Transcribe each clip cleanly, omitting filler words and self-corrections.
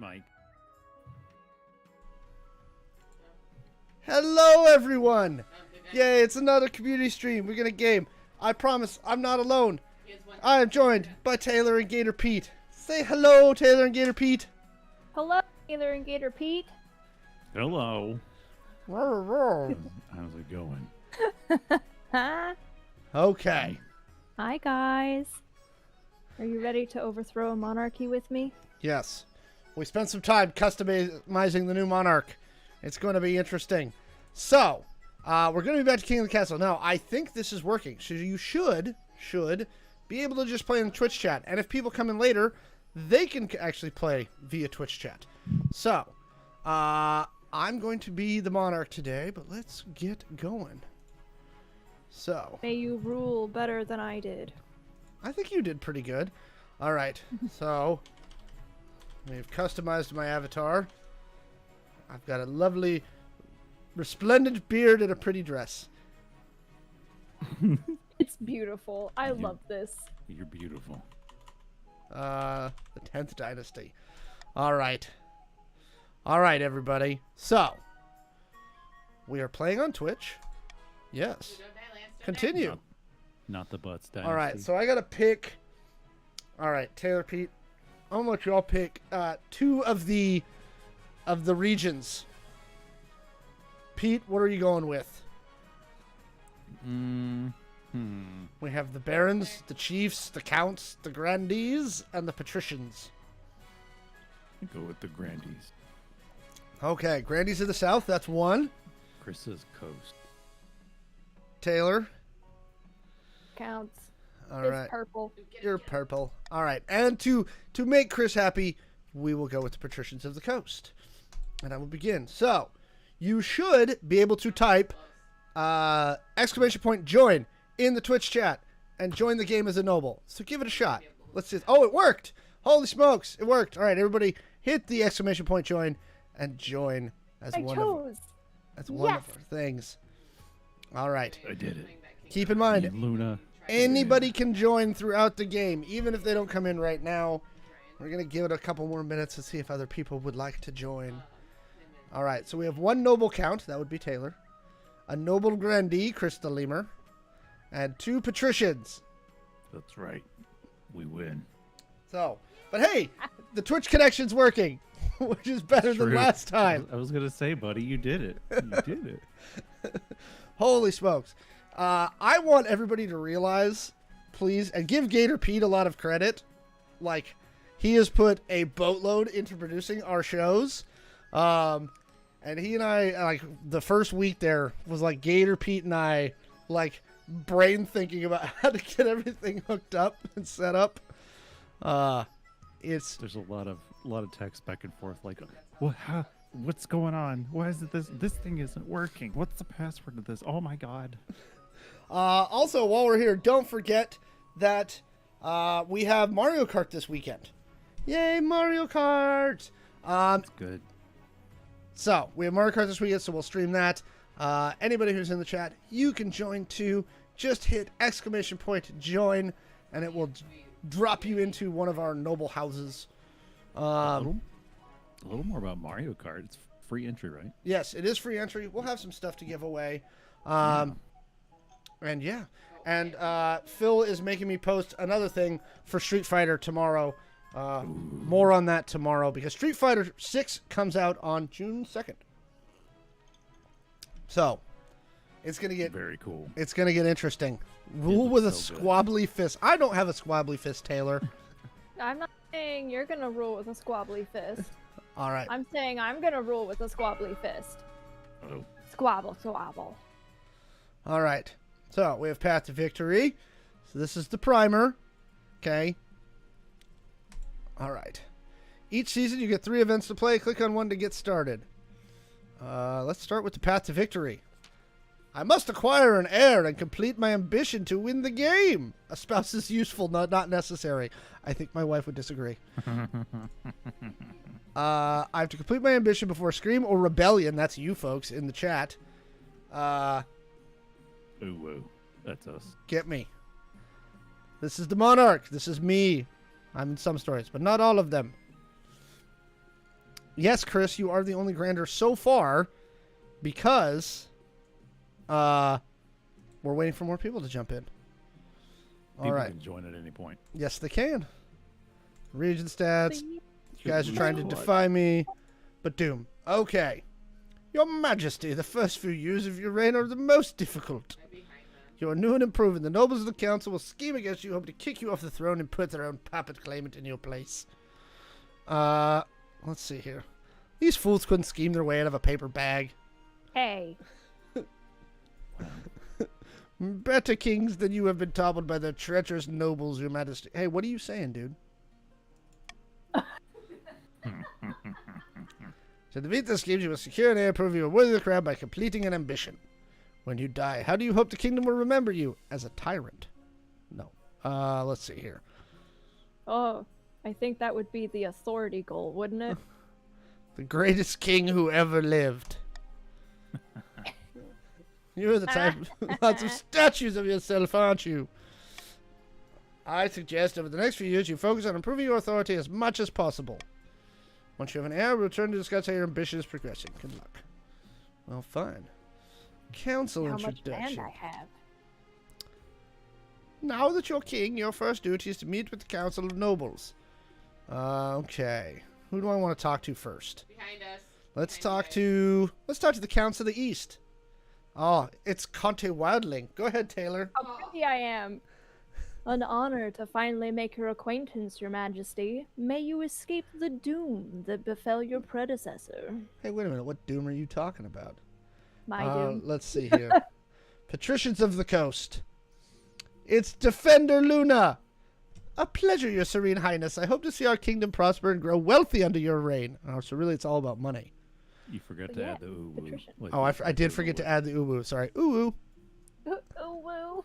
Mike. Hello, everyone! Yay, it's another community stream. We're gonna game. I promise I'm not alone. I am joined by Taylor and Gator Pete. Say hello, Taylor and Gator Pete. Hello, Taylor and Gator Pete. Hello. How's How's it going? Okay. Hi, guys. Are you ready to overthrow a monarchy with me? Yes. We spent some time customizing the new Monarch. It's going to be interesting. So, we're going to be back to King of the Castle. Now, I think this is working. So you should be able to just play in the Twitch chat. And if people come in later, they can actually play via Twitch chat. So, I'm going to be the Monarch today, but let's get going. So. May you rule better than I did. I think you did pretty good. All right. So, we've customized my avatar. I've got a lovely, resplendent beard and a pretty dress. It's beautiful. I love this. You're beautiful. The 10th Dynasty. All right. All right, everybody. So, we are playing on Twitch. Yes. Continue. Not the butts dynasty. All right, so I got to pick. All right, Taylor, Pete. I'm going to let you all pick two of the regions. Pete, what are you going with? We have the barons, the chiefs, the counts, the grandees, and the patricians. Go with the grandees. Okay, grandees of the south, that's one. Chris's coast. Taylor. Counts. All It's right. purple. You're purple. All right. And to make Chris happy, we will go with the patricians of the coast. And I will begin. So, you should be able to type !join in the Twitch chat and join the game as a noble. So give it a shot. Let's see. Oh, it worked. Holy smokes. It worked. All right, everybody hit the !join and join as one of our things. All right. I did it. Keep in mind, Luna. anybody can join throughout the game, even if they don't come in right now. We're going to give it a couple more minutes to see if other people would like to join. All right, so we have one noble count, that would be Taylor, a noble grandee, Chris the Lemur, and two patricians. That's right. We win. So, but hey, the Twitch connection's working, which is better than last time. I was going to say, buddy, you did it. You did it. Holy smokes. I want everybody to realize, please, and give Gator Pete a lot of credit. Like, he has put a boatload into producing our shows. And he and I, like, the first week there was like Gator Pete and I, like, brain thinking about how to get everything hooked up and set up. There's a lot of text back and forth, like, what's going on? Why is it this thing isn't working? What's the password to this? Oh my god. Also, while we're here, don't forget that we have Mario Kart this weekend. Yay, Mario Kart! That's good. So, we have Mario Kart this weekend, so we'll stream that. Anybody who's in the chat, you can join too. Just hit !join, and it will drop you into one of our noble houses. A little more about Mario Kart. It's free entry, right? Yes, it is free entry. We'll have some stuff to give away. And yeah. And Phil is making me post another thing for Street Fighter tomorrow. More on that tomorrow, because Street Fighter 6 comes out on June 2nd. So, it's going to get very cool. It's going to get interesting. Rule with a squabbly fist. I don't have a squabbly fist, Taylor. I'm not saying you're gonna rule with a squabbly fist. All right. I'm saying I'm gonna rule with a squabbly fist. Oh. Squabble, squabble. All right. So, we have Path to Victory. So, this is the primer. Okay. All right. Each season, you get 3 events to play. Click on one to get started. Let's start with the Path to Victory. I must acquire an heir and complete my ambition to win the game. A spouse is useful, not necessary. I think my wife would disagree. I have to complete my ambition before Scream or Rebellion. That's you folks in the chat. Ooh, that's us. Get me. This is the Monarch. This is me. I'm in some stories, but not all of them. Yes, Chris, you are the only grander so far because we're waiting for more people to jump in. All People right. can join at any point. Yes, they can. Region stats. Please. You guys are trying to defy me, but doom. Okay. Your Majesty, the first few years of your reign are the most difficult. You are new and improving. The nobles of the council will scheme against you, hope to kick you off the throne and put their own puppet claimant in your place. Let's see here. These fools couldn't scheme their way out of a paper bag. Hey. Better kings than you have been toppled by the treacherous nobles, your majesty. Hey, what are you saying, dude? To defeat the schemes, you must secure and heir, prove you are worthy of the crown by completing an ambition. When you die, how do you hope the kingdom will remember you? As a tyrant? No. Let's see here. Oh, I think that would be the authority goal, wouldn't it? The greatest king who ever lived. You're the type lots of statues of yourself, aren't you? I suggest over the next few years you focus on improving your authority as much as possible. Once you have an heir, we'll return to discuss how your ambition is progressing. Good luck. Well, fine. Council How much introduction. land I have. Now that you're king, your first duty is to meet with the council of nobles. Okay. Who do I want to talk to first? Behind us. Let's talk to the Council of the East. Oh, it's Conte Wildling. Go ahead, Taylor. How pretty I am. An honor to finally make your acquaintance, Your Majesty. May you escape the doom that befell your predecessor. Hey, wait a minute. What doom are you talking about? My doom. Let's see here. Patricians of the Coast. It's Defender Luna. A pleasure, Your Serene Highness. I hope to see our kingdom prosper and grow wealthy under your reign. Oh, so really it's all about money. You forgot to Yeah, add the ooh. Patrician. Like, Oh, I did forget to add the uwu. Sorry. Uwu. Oh, woo.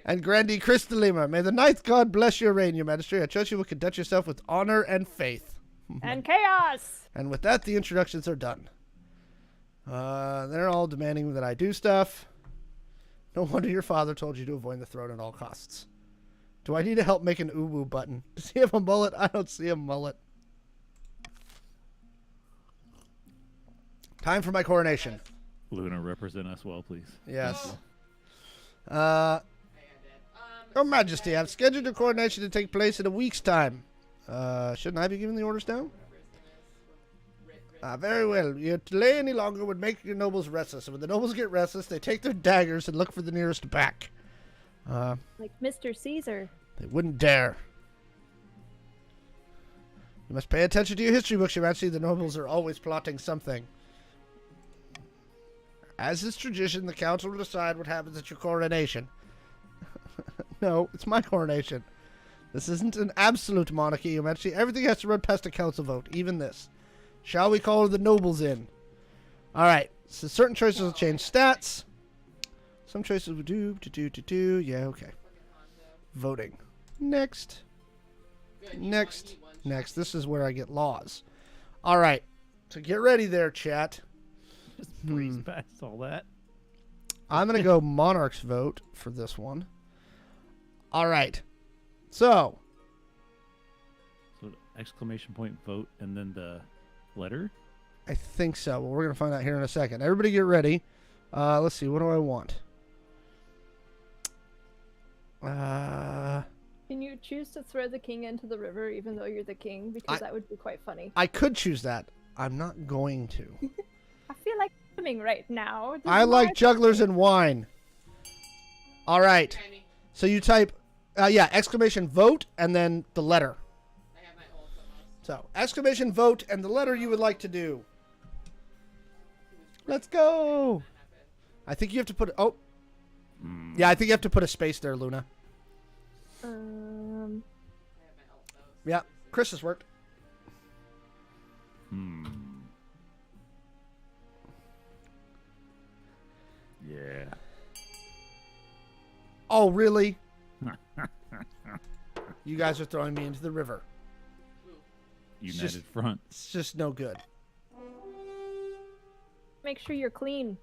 And Grandi Crystalima. May the ninth god bless your reign, Your Majesty. I trust you will conduct yourself with honor and faith. And chaos! And with that, the introductions are done. They're all demanding that I do stuff. No wonder your father told you to avoid the throne at all costs. Do I need to help make an uwu button? Does he have a mullet? I don't see a mullet. Time for my coronation. Luna, represent us well, please. Yes. Your Majesty, I've scheduled your coronation to take place in a week's time. Shouldn't I be giving the orders now? Very well. Your delay any longer would make your nobles restless. And when the nobles get restless, they take their daggers and look for the nearest back. Like Mr. Caesar. They wouldn't dare. You must pay attention to your history books, Your Majesty. The nobles are always plotting something. As is tradition, the council will decide what happens at your coronation. No, it's my coronation. This isn't an absolute monarchy, Your Majesty. Everything has to run past a council vote, even this. Shall we call the nobles in? Alright, so certain choices will change stats. Some choices will do. Yeah, okay. Voting. Next. Next. Next. This is where I get laws. Alright, so get ready there, chat. Just breeze past all that. I'm going to go Monarch's vote for this one. Alright, so. So exclamation point vote and then the letter? I think so. Well, we're going to find out here in a second. Everybody get ready. Let's see. What do I want? Can you choose to throw the king into the river even though you're the king? Because that would be quite funny. I could choose that. I'm not going to. I feel like swimming right now. This I is like my- jugglers and wine. All right. So you type, exclamation vote and then the letter. I have my ult almost. So exclamation vote and the letter you would like to do. Let's go. I think you have to put. Oh. Yeah, I think you have to put a space there, Luna. I have my ult though. Yeah, Chris has worked. Yeah. Oh, really? You guys are throwing me into the river. United just- Front. It's just no good. Make sure you're clean.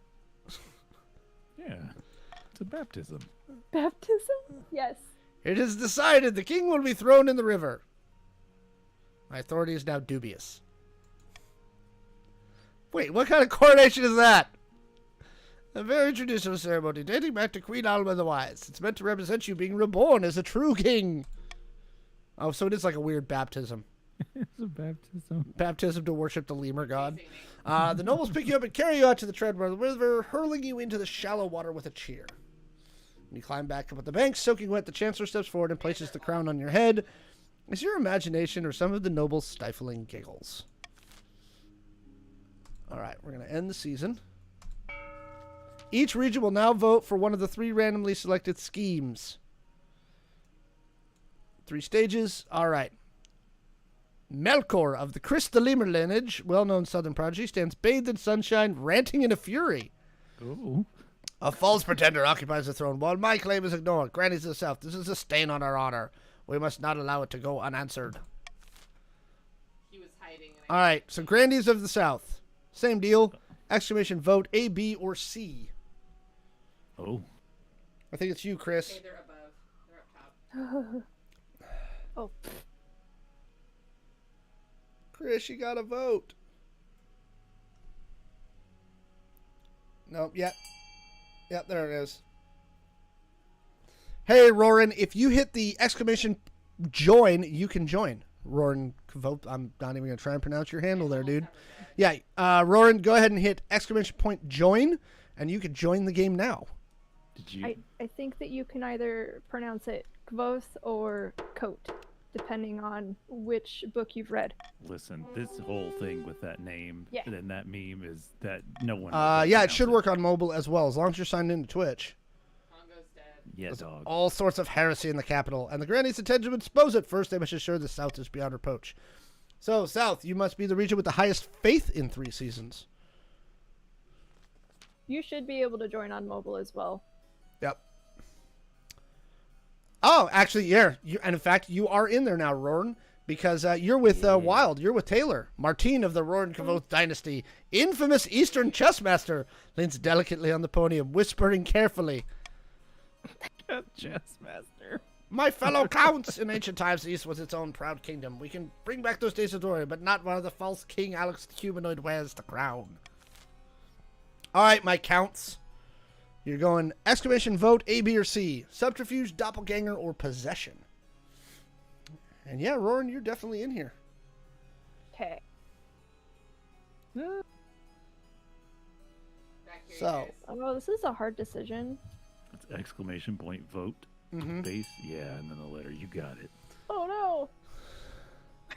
Yeah. It's a baptism. Baptism? Yes. It is decided the king will be thrown in the river. My authority is now dubious. Wait, what kind of coronation is that? A very traditional ceremony dating back to Queen Alma the Wise. It's meant to represent you being reborn as a true king. Oh, so it is like a weird baptism. It's a baptism. Baptism to worship the lemur god. The nobles pick you up and carry you out to the treadmill of the river, hurling you into the shallow water with a cheer. You climb back up at the bank, soaking wet. The chancellor steps forward and places the crown on your head. Is your imagination or some of the nobles' stifling giggles? All right, we're going to end the season. Each region will now vote for one of the 3 randomly selected schemes. 3 stages. All right. Melkor of the Chris the Lemur lineage, well-known southern prodigy, stands bathed in sunshine, ranting in a fury. Ooh. A false pretender occupies the throne while my claim is ignored. Grannies of the south, this is a stain on our honor. We must not allow it to go unanswered. He was hiding. All right, so Grandies of the South. Same deal. Exclamation vote A, B, or C. Oh. I think it's you, Chris. Okay, they're above. They're up top. Oh, Chris, you got to vote. Nope, yep. Yep, there it is. Hey, Roran, if you hit the exclamation join, you can join. Roran, vote. I'm not even going to try and pronounce your handle there, dude. Yeah, Roran, go ahead and hit exclamation point join, and you can join the game now. Did you? I think that you can either pronounce it Kvoth or Coat, depending on which book you've read. Listen, this whole thing with that name Yeah. and that meme is that no one. Yeah, it should work on mobile as well, as long as you're signed into Twitch. Congo's dead. Yeah, dog. All sorts of heresy in the capital, and the Grannies intend to expose it. First, they must ensure the South is beyond reproach. So, South, you must be the region with the highest faith in 3 seasons. You should be able to join on mobile as well. Yep. Oh, actually, yeah. And in fact, you are in there now, Roran, because you're with Wild. You're with Taylor. Martine of the Roran Kavoth dynasty, infamous Eastern chess master, leans delicately on the podium, whispering carefully. Chess master. My fellow counts! In ancient times, the East was its own proud kingdom. We can bring back those days of glory, but not while the false King Alex the Humanoid wears the crown. All right, my counts. You're going exclamation vote A, B, or C. Subterfuge, doppelganger, or possession. And yeah, Roran, you're definitely in here. Okay. Back here, So, you guys. Oh, this is a hard decision. It's exclamation point vote. Mhm. Base. Yeah, and then the letter. You got it. Oh no! I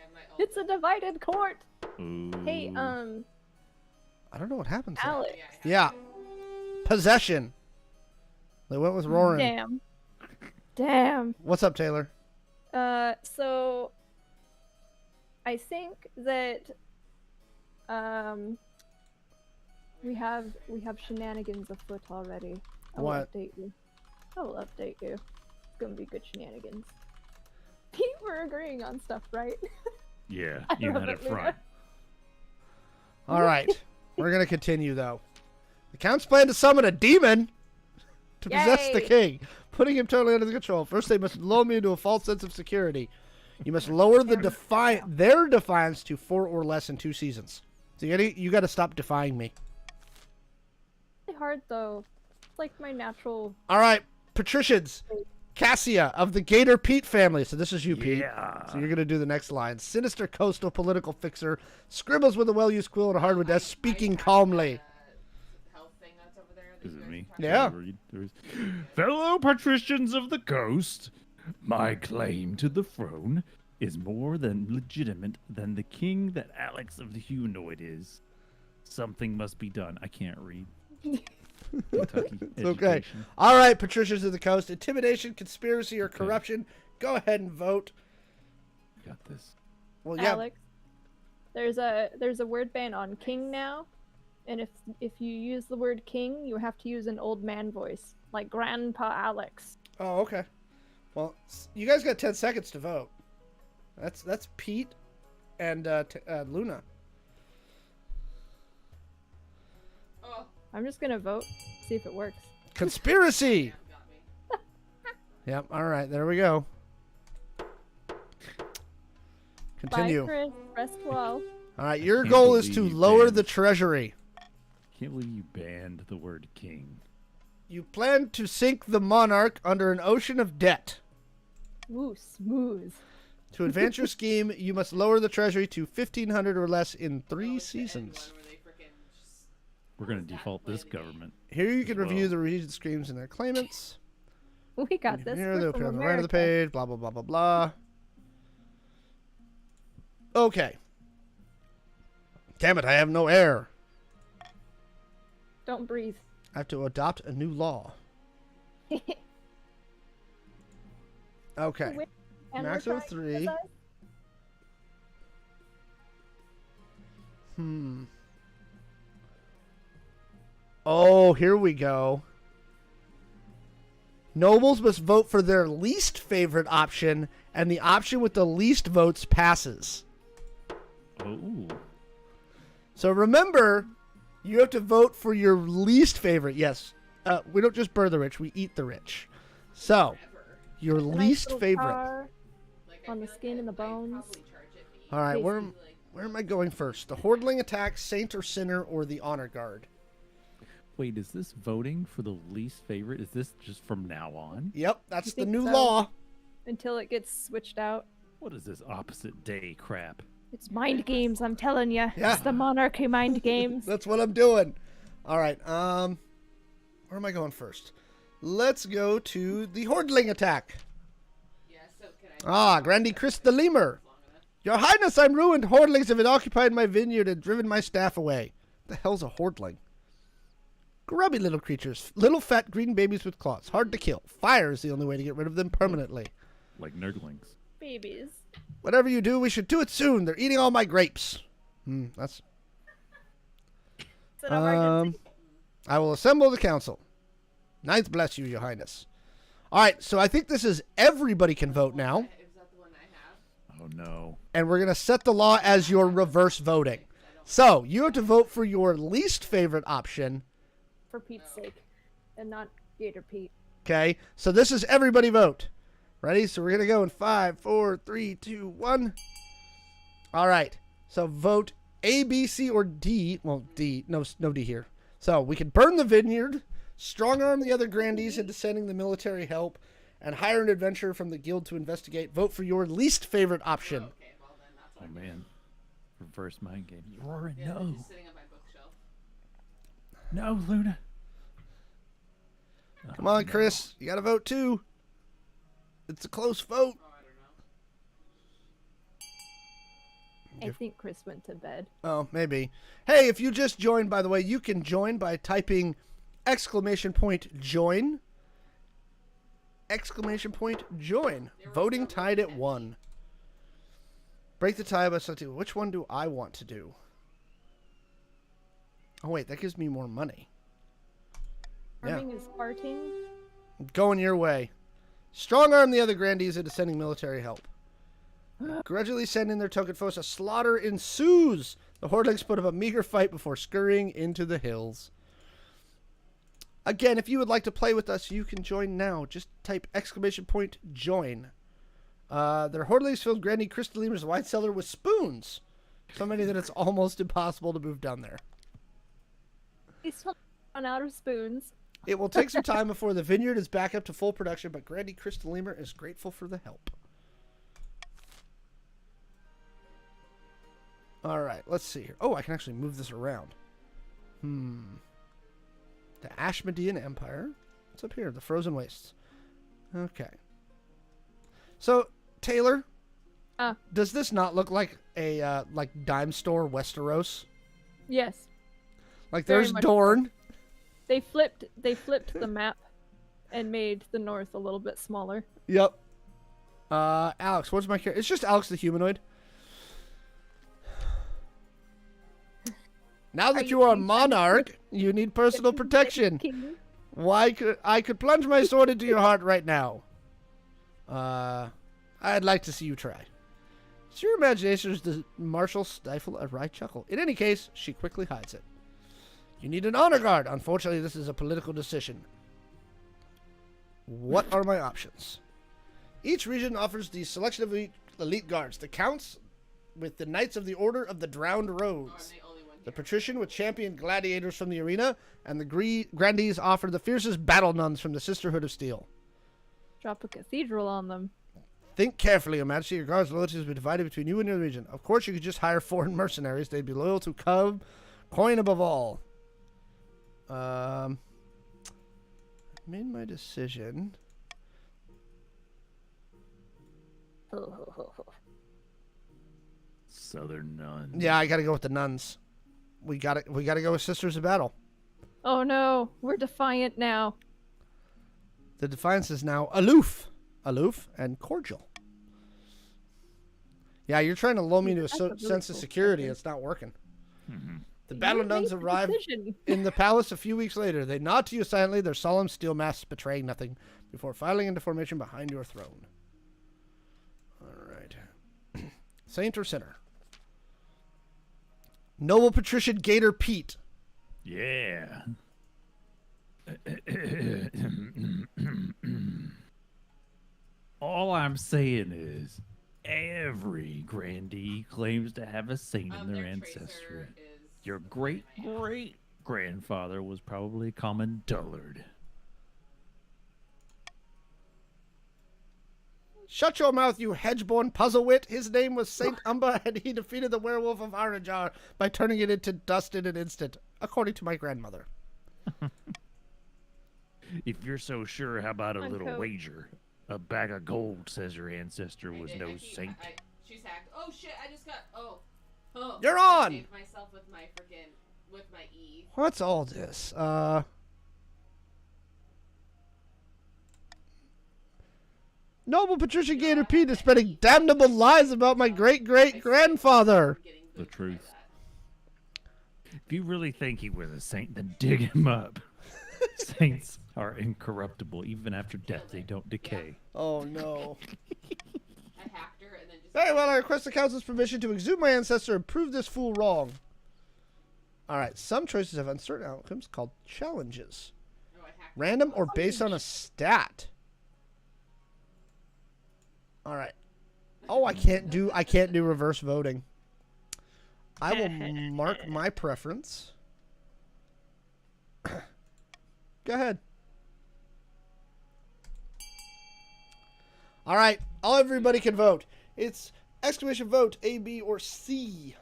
have my It's a divided court! Ooh. Hey, I don't know what happens there. Alex. Yeah. Possession. They went with Roran. Damn. Damn. What's up, Taylor? So I think that we have shenanigans afoot already. I will What? update you. I will update you. It's gonna be good shenanigans. We're agreeing on stuff, right? Yeah, I you love had it it, Luna. front. All right. We're going to continue, though. The Counts plan to summon a demon to possess the Yay. king, putting him totally under control. First, they must lull me into a false sense of security. You must lower the their defiance to 4 or less in 2 seasons. So you got to stop defying me. It's hard though. It's like my natural. All right, patricians. Cassia of the Gator Pete family. So this is you, Pete. Yeah. So you're going to do the next line. Sinister coastal political fixer scribbles with a well-used quill and a hardwood desk, speaking calmly. Health thing that's over there. that Is you it guys me? are Yeah. Shall I read? Fellow patricians of the coast, my claim to the throne is more than legitimate than the king that Alex of the Humanoid is. Something must be done. I can't read. Kentucky It's okay. education. All right, patricians of the coast. Intimidation, conspiracy, or corruption. Go ahead and vote. Got this. Well, yeah. Alex, there's a word ban on king now, and if you use the word king, you have to use an old man voice, like Grandpa Alex. Oh, okay. Well, you guys got 10 seconds to vote. That's Pete and Luna. Oh, I'm just gonna vote, see if it works. Conspiracy. got me. Yep. All right. There we go. Continue. Bye, Chris. Rest well. All right, your Can't goal is to believe you lower banned- the treasury. Can't believe you banned the word king. You plan to sink the monarch under an ocean of debt. Ooh, smooth. To advance your scheme, you must lower the treasury to 1,500 or less in 3 seasons. We're going to default this government. Here you can As review well. the region schemes and their claimants. We got this. Here We're they'll appear from on the right of the America. page. Blah blah blah blah blah. Okay. Damn it! I have no air. Don't breathe. I have to adopt a new law. Okay. Wait, and Max we're of trying 3. to Oh, here we go. Nobles must vote for their least favorite option, and the option with the least votes passes. Oh. So remember, you have to vote for your least favorite. Yes, we don't just burn the rich, we eat the rich. So, your a nice least little favorite. car on the skin and the bones. All right, Tasty. where am I going first? The Hordling attack, Saint or Sinner, or the Honor Guard? Wait, is this voting for the least favorite? Is this just from now on? Yep, that's You the think new so? law. Until it gets switched out. What is this opposite day crap? It's mind games, I'm telling you. Yeah. It's the monarchy mind games. That's what I'm doing. All right, where am I going first? Let's go to the Hordling attack. Yeah, so can I Grandi Chris the Lemur. Your Highness, I'm ruined. Hordlings have occupied my vineyard and driven my staff away. The hell's a Hordling? Grubby little creatures. Little fat green babies with claws. Hard to kill. Fire is the only way to get rid of them permanently. Like nerdlings. Babies. Whatever you do, we should do it soon. They're eating all my grapes. That's... It's an emergency. I will assemble the council. Ninth bless you, Your Highness. All right, so I think this is everybody can vote now. is that the one I have? Oh no. And we're going to set the law as your reverse voting. So, you have to vote for your least favorite option. For Pete's sake. And not Gator Pete. Okay, so this is everybody vote. Ready? So we're going to go in 5, 4, 3, 2, 1. All right, so vote A, B, C, or D. Well, D. No D here. So we can burn the vineyard, strong arm the other grandees into sending the military help, and hire an adventurer from the guild to investigate. Vote for your least favorite option. Okay, well then that's what Oh man. Reverse mind game. Roaring I'm no. just sitting on my bookshelf. No, Luna. Come on, Chris. You got to vote too. It's a close vote. Oh, I don't know. I think Chris went to bed. Oh, maybe. Hey, if you just joined, by the way, you can join by typing !join. !join. Voting tied at 1. Break the tie by selecting which one do I want to do? Oh, wait, that gives me more money. Yeah. Farming is farting. Going your way. Strong arm the other grandees into sending military help. Gradually sending their token foes, a slaughter ensues. The Hordlings put up a meager fight before scurrying into the hills. Again, if you would like to play with us, you can join now. Just type !join. Their Hordlings filled Granny Crystallimer's wine cellar with spoons. So many that it's almost impossible to move down there. He's run out of spoons. It will take some time before the vineyard is back up to full production, but Granny Crystallimer is grateful for the help. All right, let's see here. Oh, I can actually move this around. The Ashmodean Empire. What's up here? The Frozen Wastes. Okay. So, Taylor, does this not look like a dime store Westeros? Yes. Like Very there's much Dorne. They flipped the map and made the north a little bit smaller. Yep. Alex, what's my character? It's just Alex the humanoid. Now that you are a monarch, you need personal protection. King. Why could I could plunge my sword into your heart right now? I'd like to see you try. It's your imagination or does Marshall stifle a wry chuckle? In any case, she quickly hides it. You need an honor guard. Unfortunately, this is a political decision. What are my options? Each region offers the selection of elite guards. The counts with the Knights of the Order of the Drowned Oh, I'm Rose. the only one The here. patrician would champion gladiators from the arena, and the grandees offered the fiercest battle nuns from the Sisterhood of Steel. Drop a cathedral on them. Think carefully, Your Majesty. Your guards' loyalties will be divided between you and your region. Of course, you could just hire foreign mercenaries. They'd be loyal to coin above all. I made my decision. Southern nuns. Yeah, I gotta go with the nuns. We gotta go with Sisters of Battle. Oh no, we're defiant now. The defiance is now aloof, and cordial. Yeah, you're trying to lull me into a That's a really sense of cool security. sentence. It's not working. Mhm. The battle You nuns made the arrive decision. in the palace a few weeks later. They nod to you silently, their solemn steel masks betraying nothing, before filing into formation behind your throne. All right. Saint or sinner? Noble patrician Gator Pete. Yeah. All I'm saying is, every grandee claims to have a saint in their ancestry. Your great grandfather was probably a common dullard. Shut your mouth, you hedge-born puzzle-wit. His name was Saint Umber, and he defeated the werewolf of Arajar by turning it into dust in an instant, according to my grandmother. If you're so sure, how about a little Unquote. wager? A bag of gold says your ancestor was no saint. She's hacked. Oh shit! I just got. Oh. You're I on! saved myself with my freaking E. What's all this? Noble Patricia Gator Pete is spreading damnable lies about my great-great-grandfather. The truth. If you really think he was a saint, then dig him up. Saints are incorruptible. Even after death, they don't decay. Oh, no. I hacked her and then just. Very well, I request the council's permission to exhume my ancestor and prove this fool wrong. All right, some choices have uncertain outcomes called challenges. Oh, I hacked Random or based on a stat. All right. Oh, I can't do reverse voting. I will mark my preference. Go ahead. All right, everybody can vote. It's exclamation vote A, B, or C.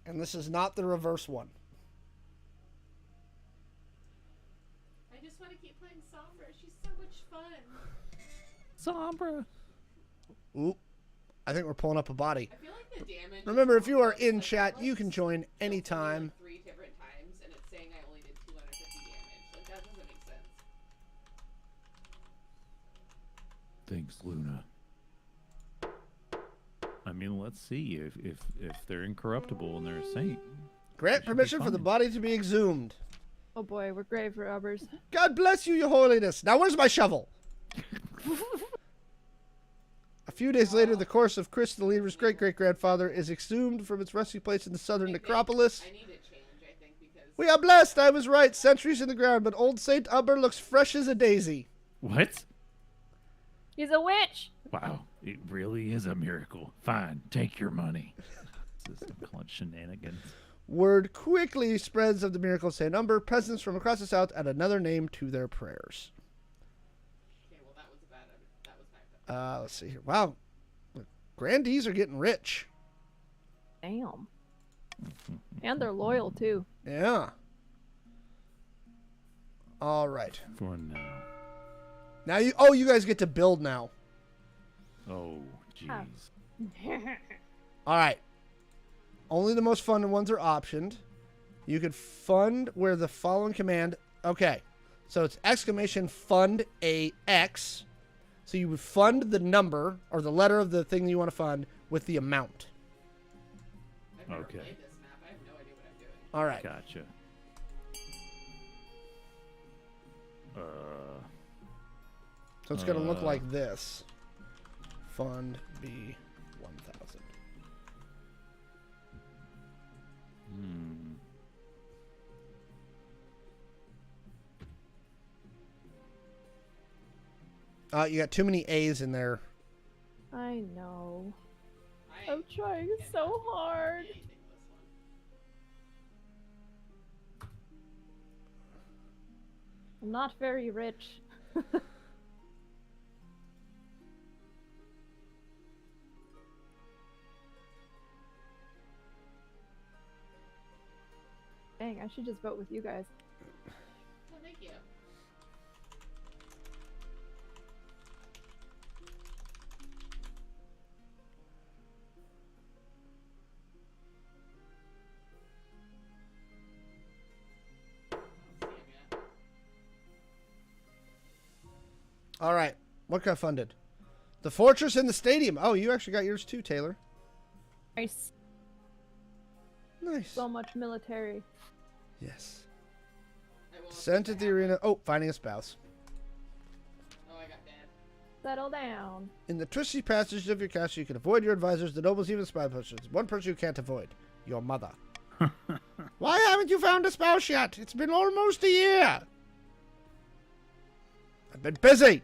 And this is not the reverse one. I just want to keep playing Sombra. She's so much fun. Sombra. Oop. I think we're pulling up a body. I feel like the damage. Remember, if you are is in like, chat, let's you can join kill anytime. somebody, like, 3 different times, and it's saying I only did 250 damage. Like that doesn't make sense. Thanks, Luna. I mean, let's see if they're incorruptible and they're a saint. Grant Should be permission for the fine. body to be exhumed. Oh boy, we're grave robbers. God bless you, your holiness. Now, where's my shovel? A few days later, the corpse of Chris the Leader's great-great-grandfather is exhumed from its resting place in the southern necropolis. I need to change, I think, because We are blessed. I was right. Centuries in the ground, but old Saint Umber looks fresh as a daisy. What? He's a witch. Wow, it really is a miracle. Fine, take your money. This is some clutch shenanigans. Word quickly spreads of the miracle of Saint Umber. Peasants from across the south add another name to their prayers. okay, well that was a bad. That was my bad. Let's see here. Wow, the grandees are getting rich. Damn. And they're loyal too. Yeah. All right. For now. Now you guys get to build now. Oh, jeez. All right. Only the most fun ones are optioned. You could fund where the following command. Okay. So it's exclamation fund AX. So you would fund the number or the letter of the thing you want to fund with the amount. I've never Okay. played this map. I have no idea what I'm doing. All right. Gotcha. So it's going to look like this. Fund B 1000. Hmm. You got too many A's in there. I know. I I'm trying so hard. anything this one. I'm not very rich. Dang, I should just vote with you guys. Oh, thank you. All right. What got funded? The fortress and the stadium. Oh, you actually got yours too, Taylor. Nice. Nice. So much military. Yes. I will Sent at the arena. Oh, finding a spouse. Oh, I got dad. Settle down. In the twisty passages of your castle, you can avoid your advisors, the nobles, even spy persons. One person you can't avoid. Your mother. Why haven't you found a spouse yet? It's been almost a year. I've been busy.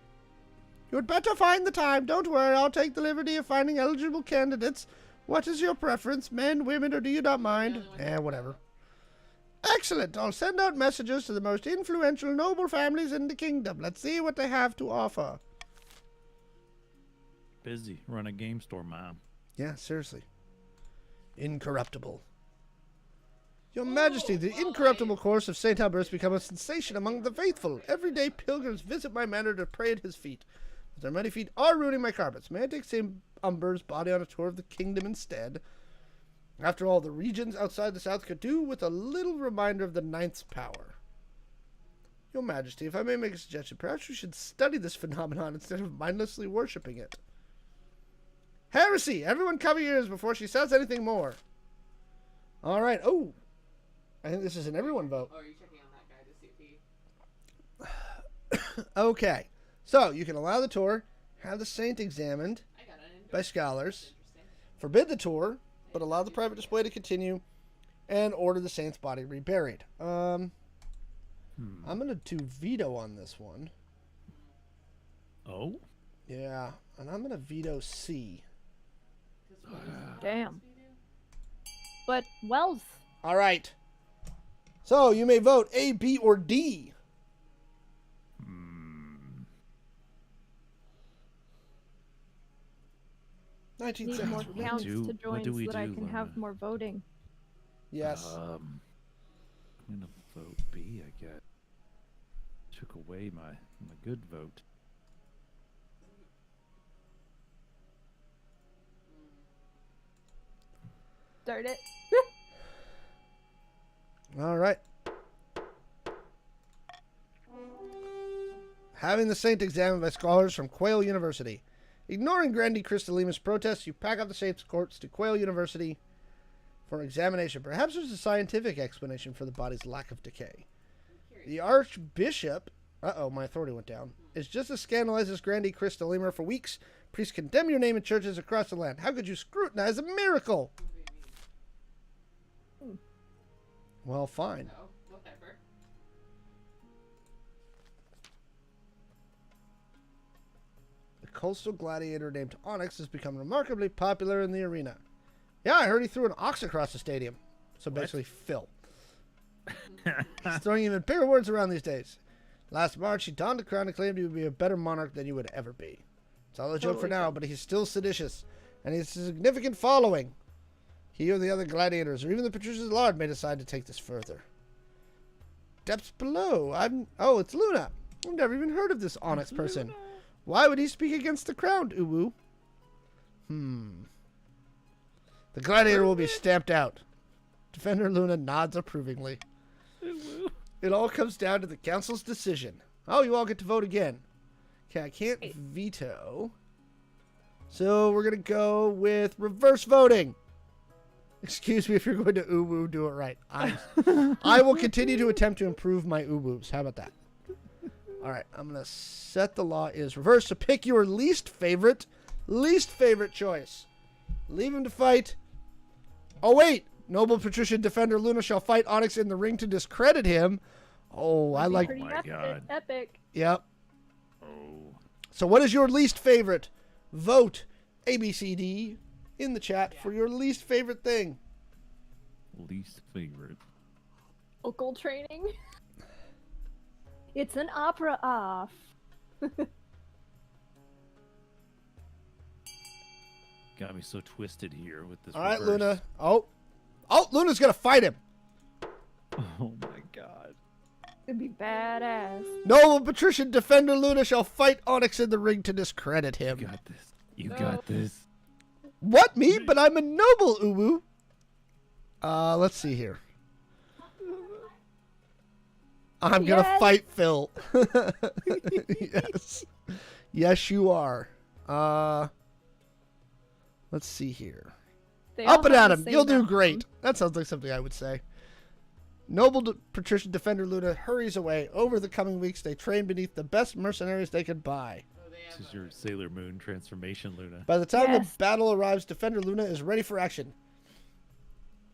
You'd better find the time. Don't worry, I'll take the liberty of finding eligible candidates. What is your preference, men, women, or do you not mind? Whatever. Excellent. I'll send out messages to the most influential noble families in the kingdom. Let's see what they have to offer. Busy. Run a game store, Mom. Yeah, seriously. Incorruptible. Your Majesty, the incorruptible course of St. Albert has become a sensation among the faithful. Every day pilgrims visit my manor to pray at his feet. But their many feet are ruining my carpets. May I take St. Umber's body on a tour of the kingdom instead? After all, the regions outside the south could do with a little reminder of the Ninth's power. Your Majesty, if I may make a suggestion, perhaps we should study this phenomenon instead of mindlessly worshipping it. Heresy! Everyone cover your ears before she says anything more. All right. Oh, I think this is an everyone vote. Oh, are you checking on that guy to see if he... Okay. So, you can allow the tour, have the saint examined I got an by scholars, interesting. forbid the tour, but allow the private display to continue, and order the saint's body reburied. I'm going to do veto on this one. Oh? Yeah, and I'm going to veto C. Damn. But wealth. All right. So, you may vote A, B, or D. Hmm. 19 Need seconds. more remaining. counts do- to what join do we so that I do, can have Lorna? more voting. Yes. I'm gonna vote B, I guess. Took away my good vote. Start it. All right. Having the saint examined by scholars from Quail University. Ignoring Grandi Crystalima's protests, you pack up the saint's corpse to Quail University for examination. Perhaps there's a scientific explanation for the body's lack of decay. The Archbishop, my authority went down, is just as scandalized as Grandi Crystalima. For weeks, priests condemn your name in churches across the land. How could you scrutinize a miracle? Well, fine. No, whatever. The coastal gladiator named Onyx has become remarkably popular in the arena. Yeah, I heard he threw an ox across the stadium. So basically, Phil. He's throwing even bigger words around these days. Last March, he donned a crown and claimed he would be a better monarch than you would ever be. It's all a joke for now, but he's still seditious, and he has a significant following. He or the other gladiators, or even the patricians at large, may decide to take this further. Depths below. Oh, it's Luna. I've never even heard of this Onyx person. Why would he speak against the crown, Uwu? The gladiator will be stamped out. Defender Luna nods approvingly. It all comes down to the council's decision. Oh, you all get to vote again. Okay, I can't veto. So we're going to go with reverse voting. Excuse me if you're going to uwu, do it right. I will continue to attempt to improve my uwus. How about that? All right, I'm going to set the law is reverse. So pick your least favorite choice. Leave him to fight. Oh, wait. Noble patrician defender Luna shall fight Onyx in the ring to discredit him. Oh, I like... Pretty my God. epic. Yep. Oh. So what is your least favorite? Vote ABCD in the chat for your least favorite thing. Least favorite. Vocal training. It's an opera off. Got me so twisted here with this. All right, reverse. Luna. Oh, Luna's gonna fight him. Oh my god. It'd be badass. Noble patrician defender Luna shall fight Onyx in the ring to discredit him. You got this. You got this. What, me? But I'm a noble, Uwu. Let's see here. I'm gonna Yes. fight Phil. Yes. Yes, you are. Let's see here. They Up all and have at the him. same You'll do outcome. great. That sounds like something I would say. Noble patrician defender Luna hurries away. Over the coming weeks, they train beneath the best mercenaries they could buy. Oh, they This have is your Sailor Moon transformation, Luna. By the time Yes. the battle arrives, Defender Luna is ready for action.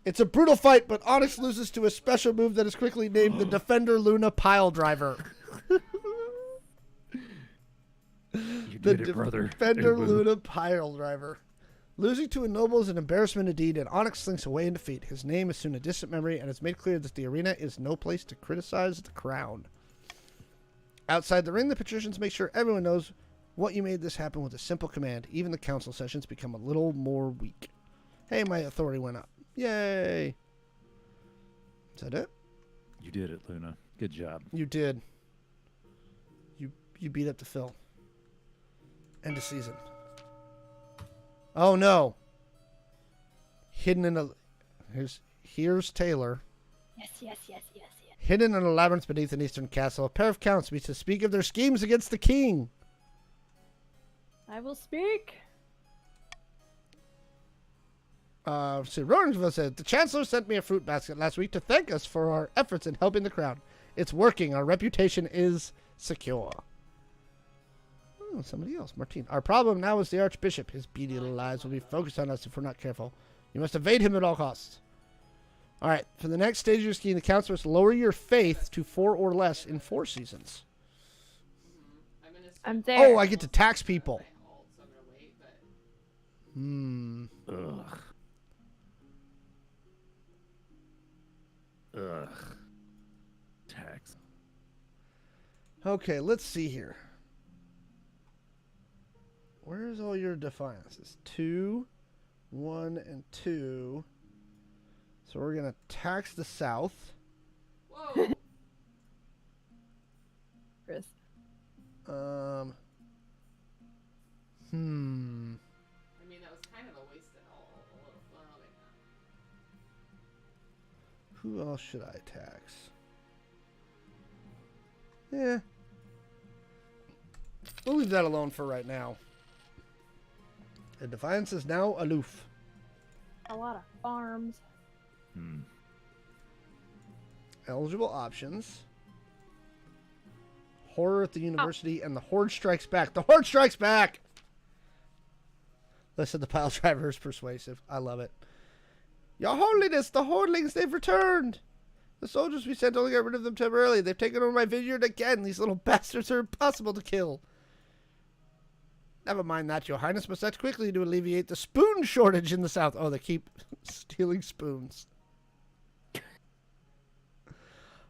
It's a brutal fight, but Onyx loses to a special move that is quickly named the Defender Luna Pile Driver. You The did it, brother. Defender Uwu. Luna Pile Driver. Losing to a noble is an embarrassment indeed, and Onyx slinks away in defeat. His name is soon a distant memory, and it's made clear that the arena is no place to criticize the crown. Outside the ring, the patricians make sure everyone knows what you made this happen with a simple command. Even the council sessions become a little more weak. Hey, my authority went up. Yay! Is that it? You did it, Luna. Good job. You did. You beat up the Phil. End of season. Oh no! Hidden in a here's Taylor. Yes. Hidden in a labyrinth beneath an eastern castle, a pair of counts meet to speak of their schemes against the king. I will speak. Roaringville said, the Chancellor sent me a fruit basket last week to thank us for our efforts in helping the crown. It's working. Our reputation is secure. Oh, somebody else. Martine. Our problem now is the Archbishop. His beady little eyes will be focused on us if we're not careful. You must evade him at all costs. All right. For the next stage of your scheme, the council must lower your faith to 4 or less in 4 seasons. I'm gonna I'm there. Oh, I get to tax people. alt, so I'm gonna wait, but Ugh. Ugh. Tax. Okay, let's see here. Where's all your defiances? 2, 1, and 2. So we're going to tax the south. whoa. Chris. I mean, that was kind of a wasted alt. Well, maybe not. Who else should I tax? Yeah. We'll leave that alone for right now. The defiance is now aloof. A lot of farms. Eligible options. Horror at the University and the Horde Strikes Back. The Horde Strikes Back! Listen, the pile driver is persuasive. I love it. Your Holiness, the Hordelings, they've returned! The soldiers we sent only got rid of them temporarily. They've taken over my vineyard again. These little bastards are impossible to kill. Never mind that, Your Highness must act quickly to alleviate the spoon shortage in the south. Oh, they keep stealing spoons.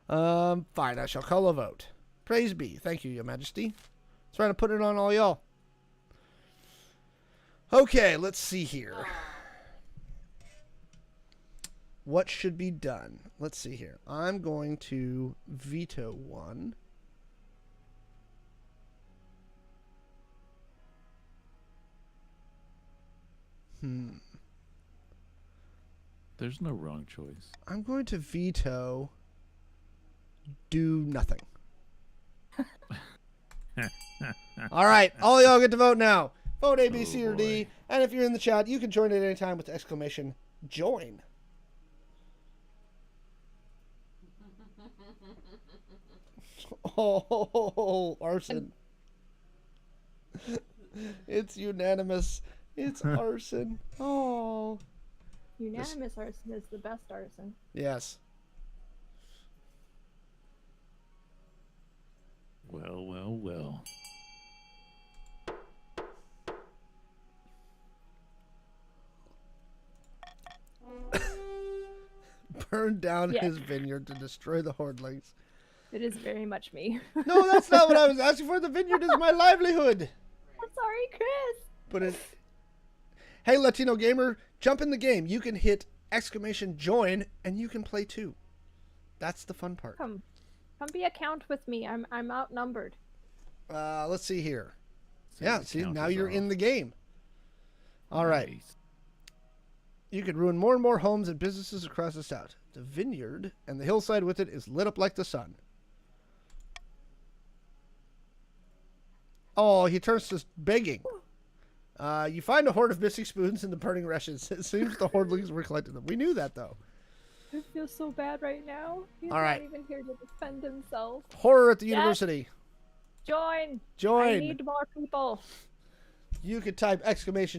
Fine, I shall call a vote. Praise be. Thank you, Your Majesty. Trying to put it on all y'all. Okay, let's see here. What should be done? Let's see here. I'm going to veto one. There's no wrong choice. I'm going to veto do nothing. All right, all y'all get to vote now. Vote A, B, C, or D. boy. And if you're in the chat, you can join at any time with the exclamation join. Oh, arson. It's unanimous. It's arson. Oh. Unanimous arson is the best arson. Yes. Well. Burn down Yeah. his vineyard to destroy the hordlings. It is very much me. No, that's not what I was asking for. The vineyard is my livelihood. I'm sorry, Chris. But it... Hey, Latino gamer, jump in the game. You can hit !join and you can play too. That's the fun part. Come be a count with me. I'm outnumbered. Let's see here. So Yeah, the see, count now is you're in off. the game. All right. Nice. You could ruin more and more homes and businesses across the south. The vineyard and the hillside with it is lit up like the sun. Oh, he turns to begging. You find a hoard of missing spoons in the burning rushes. It seems the hordlings were collecting them. We knew that, though. I feel so bad right now. He's All right. not even here to defend himself. Horror at the Yes. university. Join. I Join. need more people. You could type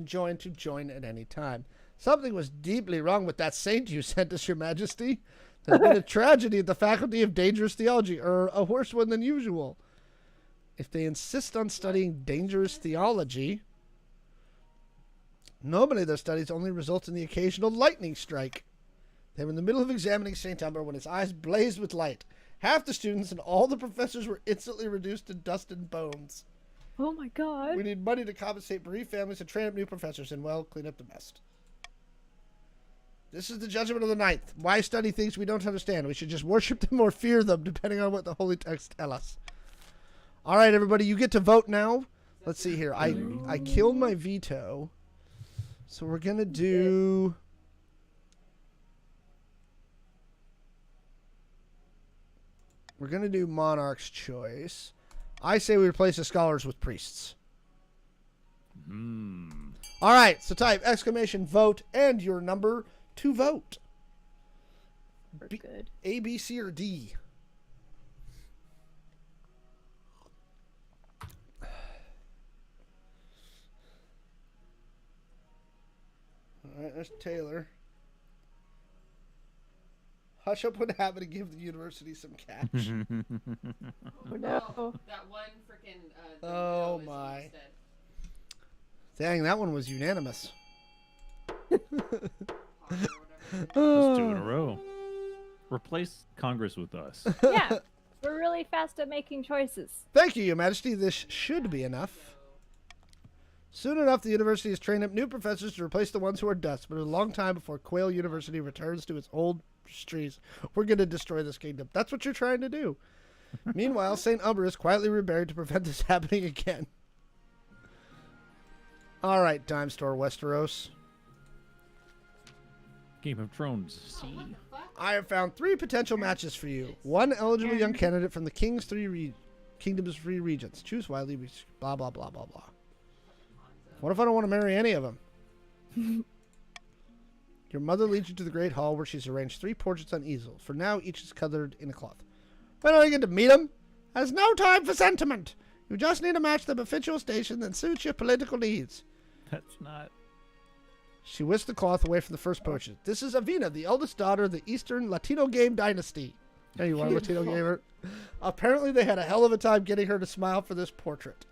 !join to join at any time. Something was deeply wrong with that saint you sent us, Your Majesty. There's been a tragedy at the Faculty of Dangerous Theology, or a worse one than usual. If they insist on studying dangerous theology, normally their studies only result in the occasional lightning strike. They were in the middle of examining St. Umber when his eyes blazed with light. Half the students and all the professors were instantly reduced to dust and bones. Oh my god. We need money to compensate bereaved families and train up new professors and, well, clean up the mess. This is the judgment of the ninth. Why study things we don't understand? We should just worship them or fear them, depending on what the holy texts tell us. All right, everybody, you get to vote now. Let's see here. I killed my veto. So we're going to do... We're going to do Monarch's Choice. I say we replace the scholars with priests. All right, so type !vote and your number to vote. We're B- good. A, B, C, or D? All right, there's Taylor. Hush up what happened to give the university some cash. Oh no. Oh, that one freaking. Oh, is my. instead. Dang, that one was unanimous. Par or whatever. Let's 2 in a row. Replace Congress with us. Yeah. We're really fast at making choices. Thank you, Your Majesty. This should be enough. Soon enough, the university has trained up new professors to replace the ones who are dust, but a long time before Quail University returns to its old trees, we're going to destroy this kingdom. That's what you're trying to do. Meanwhile, St. Umber is quietly reburied to prevent this happening again. All right, Dime Store Westeros. Game of Thrones. See. What the fuck? I have found 3 potential matches for you. One eligible young candidate from the King's Kingdom's 3 regions. Choose wisely. Blah, blah, blah, blah, blah. What if I don't want to marry any of them? Your mother leads you to the Great Hall where she's arranged 3 portraits on easels. For now, each is covered in a cloth. When do I get to meet him? There's no time for sentiment. You just need to match the befitful station that suits your political needs. That's not. She whisked the cloth away from the first portrait. This is Avina, the eldest daughter of the Eastern Latino Game Dynasty. There you are, Latino gamer. Apparently they had a hell of a time getting her to smile for this portrait.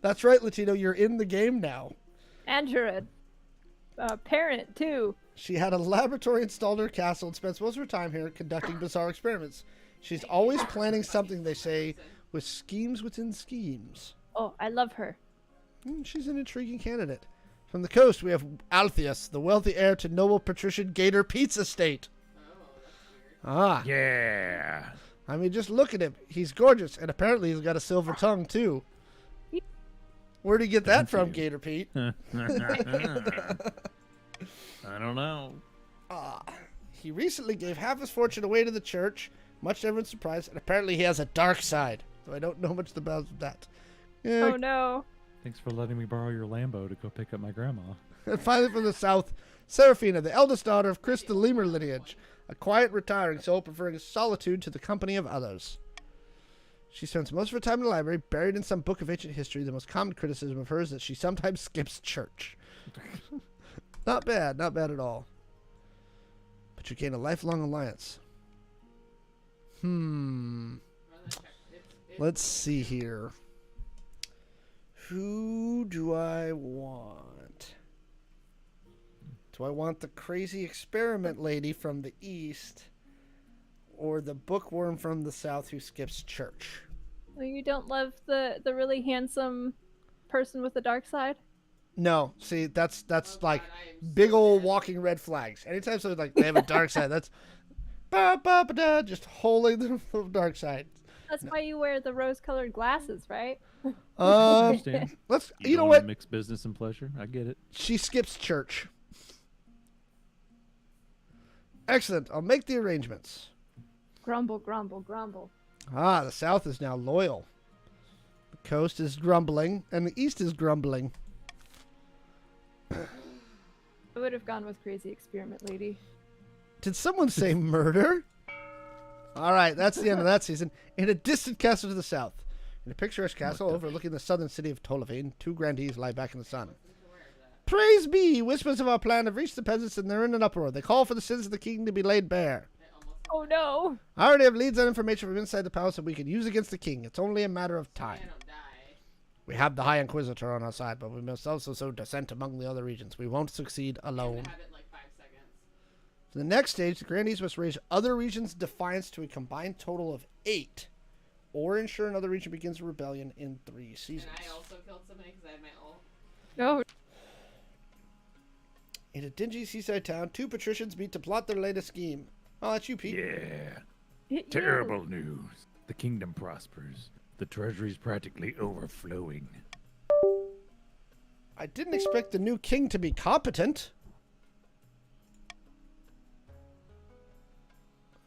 That's right, Latino, you're in the game now. And you're a parent too. She had a laboratory installed in her castle and spends most of her time here conducting bizarre experiments. She's always planning something, they say, with schemes within schemes. Oh, I love her. She's an intriguing candidate. From the coast, we have Altheus, the wealthy heir to noble patrician Gator Pete's estate. Ah, Yeah. I mean, just look at him. He's gorgeous, and apparently he's got a silver tongue, too. Where'd he get that Thank from, you. Gator Pete? I don't know. He recently gave half his fortune away to the church, much to everyone's surprise, and apparently he has a dark side, though I don't know much about that. Yeah, Oh no. Thanks for letting me borrow your Lambo to go pick up my grandma. And finally from the south, Seraphina, the eldest daughter of Chris the Lemur lineage, a quiet, retiring soul preferring solitude to the company of others. She spends most of her time in the library, buried in some book of ancient history. The most common criticism of her is that she sometimes skips church. Not bad at all. But you gain a lifelong alliance. Let's see here. Who do I want? Do I want the crazy experiment lady from the east or the bookworm from the south who skips church? Well, you don't love the really handsome person with the dark side? No, see, that's Oh, like God, I am big so old mad. walking red flags. Anytime something like they have a dark side, that's ba-ba-ba-da, just holding the dark side. That's why you wear the rose-colored glasses, right? I understand. Let's. You, You know don't wanna what? mix business and pleasure. I get it. She skips church. Excellent. I'll make the arrangements. Grumble, grumble, grumble. Ah, the south is now loyal. The coast is grumbling, and the east is grumbling. I would have gone with crazy experiment lady. Did someone say murder? All right, that's the end of that season. In a distant castle to the south, in a picturesque castle overlooking the southern city of Tolavine, two grandees lie back in the sun. Praise be! Whispers of our plan have reached the peasants, and they're in an uproar. They call for the sins of the king to be laid bare. Oh no! I already have leads and information from inside the palace that we can use against the king. It's only a matter of time. I don't die. We have the High Inquisitor on our side, but we must also sow dissent among the other regions. We won't succeed alone. I have it in like 5 seconds. For the next stage, the grandees must raise other regions' defiance to a combined total of 8, or ensure another region begins a rebellion in 3 seasons. And I also killed somebody because I had my ult. No. In a dingy seaside town, 2 patricians meet to plot their latest scheme. Oh, that's you, Pete. Yeah. Hit you. Terrible news. The kingdom prospers. The treasury's practically overflowing. I didn't expect the new king to be competent.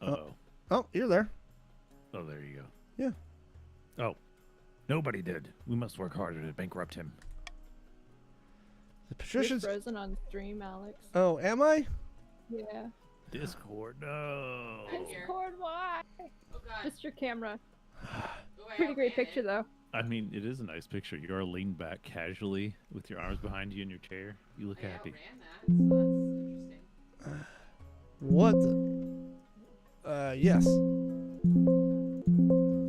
Uh-oh. Oh, you're there. Oh, there you go. Yeah. Oh. Nobody did. We must work harder to bankrupt him. The You're patricians. frozen on stream, Alex. Oh, am I? Yeah. Discord, no. I'm here. Discord, why? Oh god. Just your camera. Do I Pretty great outran picture, it? though. I mean, it is a nice picture. You are leaned back casually with your arms behind you in your chair. You look I happy. outran that. So that's interesting. What the? Yes.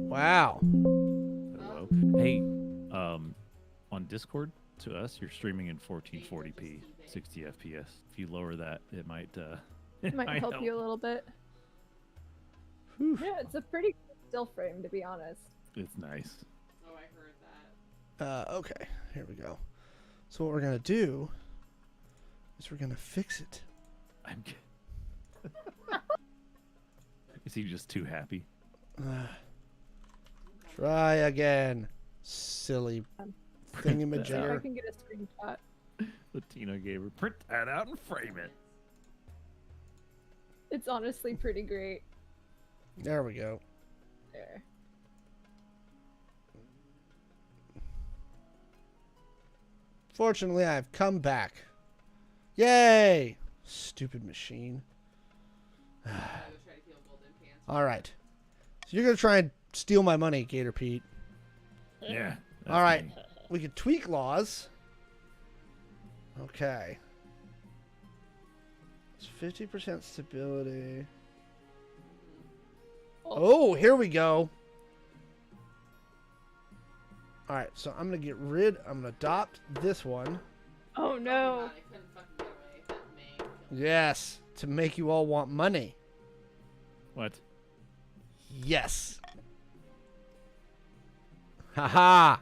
Wow. Hello. Hey, on Discord, to us, you're streaming in 1440p, 60 FPS. If you lower that, it might, It might help you a little bit. Whew. Yeah, it's a pretty good still frame, to be honest. It's nice. Oh, I heard that. Okay, here we go. So what we're gonna do is we're gonna fix it. I'm. Is he just too happy? Try again, silly See if I thingamajigger. can get a screenshot. Latina gave her print that out and frame it. It's honestly pretty great. There we go. There. Fortunately, I've come back. Yay! Stupid machine. I would try to kill golden pants. All right. So you're gonna try and steal my money, Gator Pete. Yeah. that's All right. me. We could tweak laws. Okay. It's 50% stability. Oh, here we go. All right, so I'm going to adopt this one. Oh Oh no. god, I couldn't fucking get away. That may kill me. Yes, to make you all want money. What? Yes. Haha.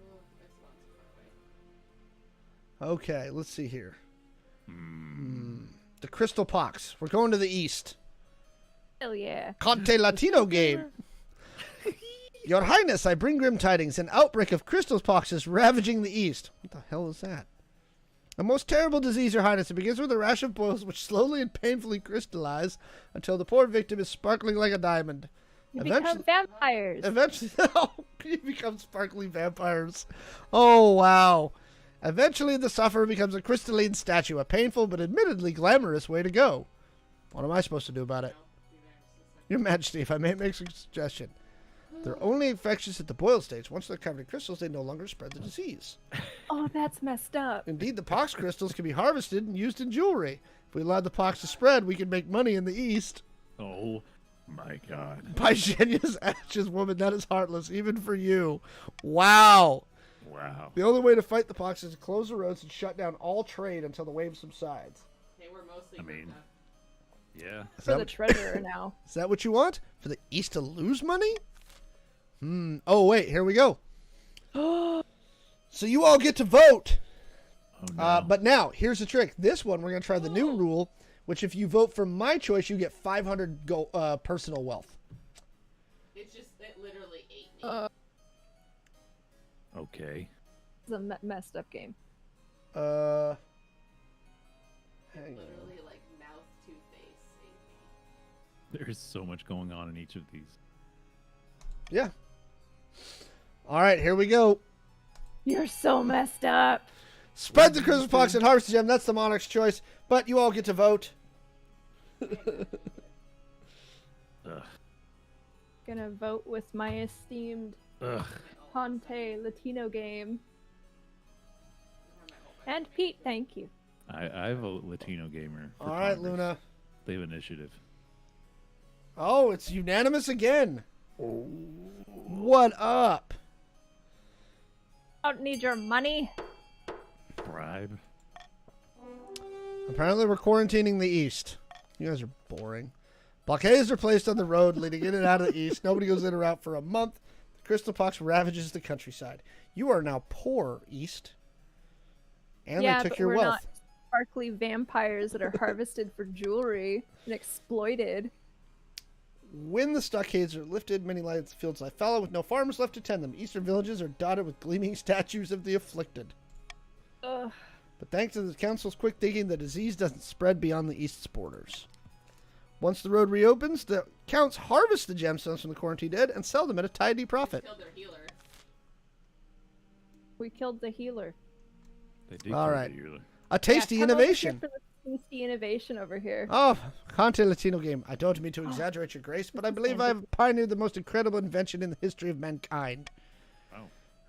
Oh, this one's far away. Okay, let's see here. Hmm. The Crystal Pox. We're going to the east. Hell yeah. Conte Latino game. Your Highness, I bring grim tidings. An outbreak of crystal pox is ravaging the east. What the hell is that? A most terrible disease, Your Highness. It begins with a rash of boils which slowly and painfully crystallize until the poor victim is sparkling like a diamond. You become vampires. Eventually, you become sparkly vampires. Oh, wow. Eventually, the sufferer becomes a crystalline statue, a painful but admittedly glamorous way to go. What am I supposed to do about it? Your Majesty, if I may make a suggestion. They're only infectious at the boil stage. Once they're covered in crystals, they no longer spread the disease. Oh, that's messed up. Indeed, the pox crystals can be harvested and used in jewelry. If we allowed the pox to spread, we could make money in the East. Oh my god. By Genius ashes, woman, that is heartless, even for you. Wow. Wow. The only way to fight the pox is to close the roads and shut down all trade until the wave subsides. Okay, we're mostly I mean, yeah. Is For that, the what, treasurer now. is that what you want? For the East to lose money? Oh, wait, here we go. So you all get to vote. Oh, no. But now, here's the trick. This one, we're going to try the new rule, which if you vote for my choice, you get 500 personal wealth. it literally ate me. Okay. It's a messed up game. Hang on. Literally, like, mouth to face ate me. There's so much going on in each of these. Yeah. All right, here we go. You're so messed up. Spread the Christmas pox and harvest the gem. That's the Monarch's choice. But you all get to vote. Ugh. Gonna vote with my esteemed Ugh. Ponte Latino game. And Pete, thank you. I vote Latino gamer. For All right, Congress. Luna. They have initiative. Oh, it's unanimous again. What up? I don't need your money. Bribe. Apparently, we're quarantining the East. You guys are boring. Blockades are placed on the road leading in and out of the East. Nobody goes in or out for a month. The crystal pox ravages the countryside. You are now poor, East. And Yeah, they took but your we're wealth. not sparkly vampires that are harvested for jewelry and exploited. When the stockades are lifted, many lands fields lie fallow with no farmers left to tend them. Eastern villages are dotted with gleaming statues of the afflicted. Ugh. But thanks to the council's quick digging, the disease doesn't spread beyond the East's borders. Once the road reopens, the counts harvest the gemstones from the quarantine dead and sell them at a tidy profit. Killed their healer. We killed the healer. They did All kill right. the yearly. A tasty Yeah, come over here innovation. for the tasty innovation over here. Oh, Conte Latino game. I don't mean to exaggerate your grace, but I believe I have pioneered the most incredible invention in the history of mankind. Oh.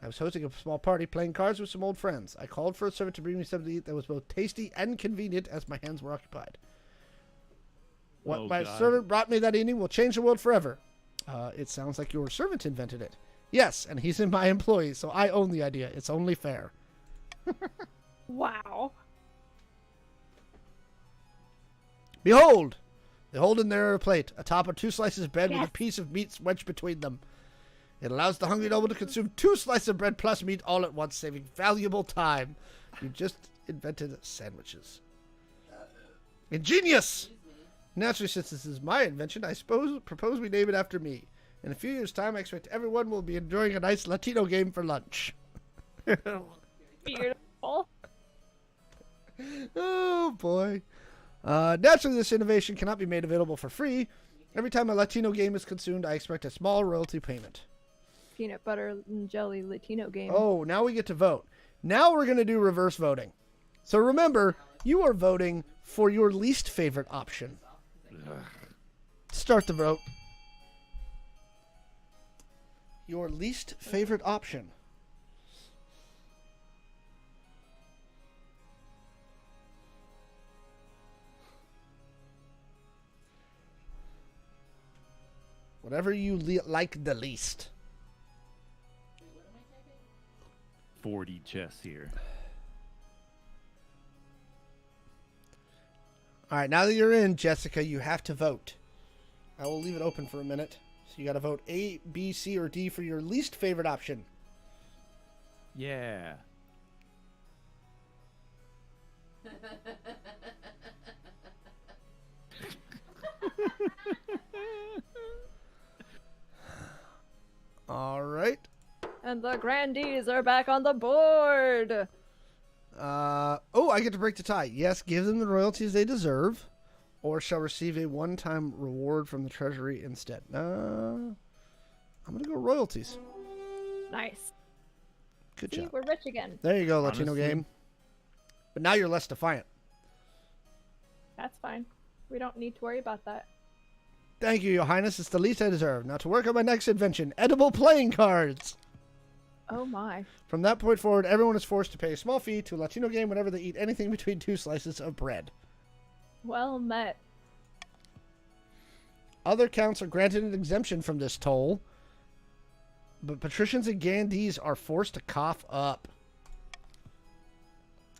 I was hosting a small party playing cards with some old friends. I called for a servant to bring me something to eat that was both tasty and convenient as my hands were occupied. What Oh, my God. servant brought me that evening will change the world forever. It sounds like your servant invented it. Yes, and he's in my employ, so I own the idea. It's only fair. Wow. Behold! Behold in there a plate, atop of 2 slices of bread with Yes. a piece of meat wedged between them. It allows the hungry noble to consume 2 slices of bread plus meat all at once, saving valuable time. You just invented sandwiches. Ingenious! Naturally, since this is my invention, I propose we name it after me. In a few years' time, I expect everyone will be enjoying a nice Latino game for lunch. Beautiful. Oh, boy. Naturally, this innovation cannot be made available for free. Every time a Latino game is consumed, I expect a small royalty payment. Peanut butter and jelly Latino game. Oh, now we get to vote. Now we're going to do reverse voting. So remember, you are voting for your least favorite option. Start the vote. Your least favorite option. Whatever you like the least. 40 chess here. All right, now that you're in, Jessica, you have to vote. I will leave it open for a minute. So you got to vote A, B, C, or D for your least favorite option. Yeah. All right. And the grandees are back on the board. Oh, I get to break the tie. Yes, give them the royalties they deserve, or shall receive a one-time reward from the treasury instead. I'm gonna go royalties. Nice. Good See, job. we're rich again. There you go, Latino Honestly. game. But now you're less defiant. That's fine. We don't need to worry about that. Thank you, Your Highness. It's the least I deserve. Now to work on my next invention, edible playing cards. Oh my. From that point forward, everyone is forced to pay a small fee to a Latino game whenever they eat anything between 2 slices of bread. Well met. Other counts are granted an exemption from this toll. but patricians and grandees are forced to cough up.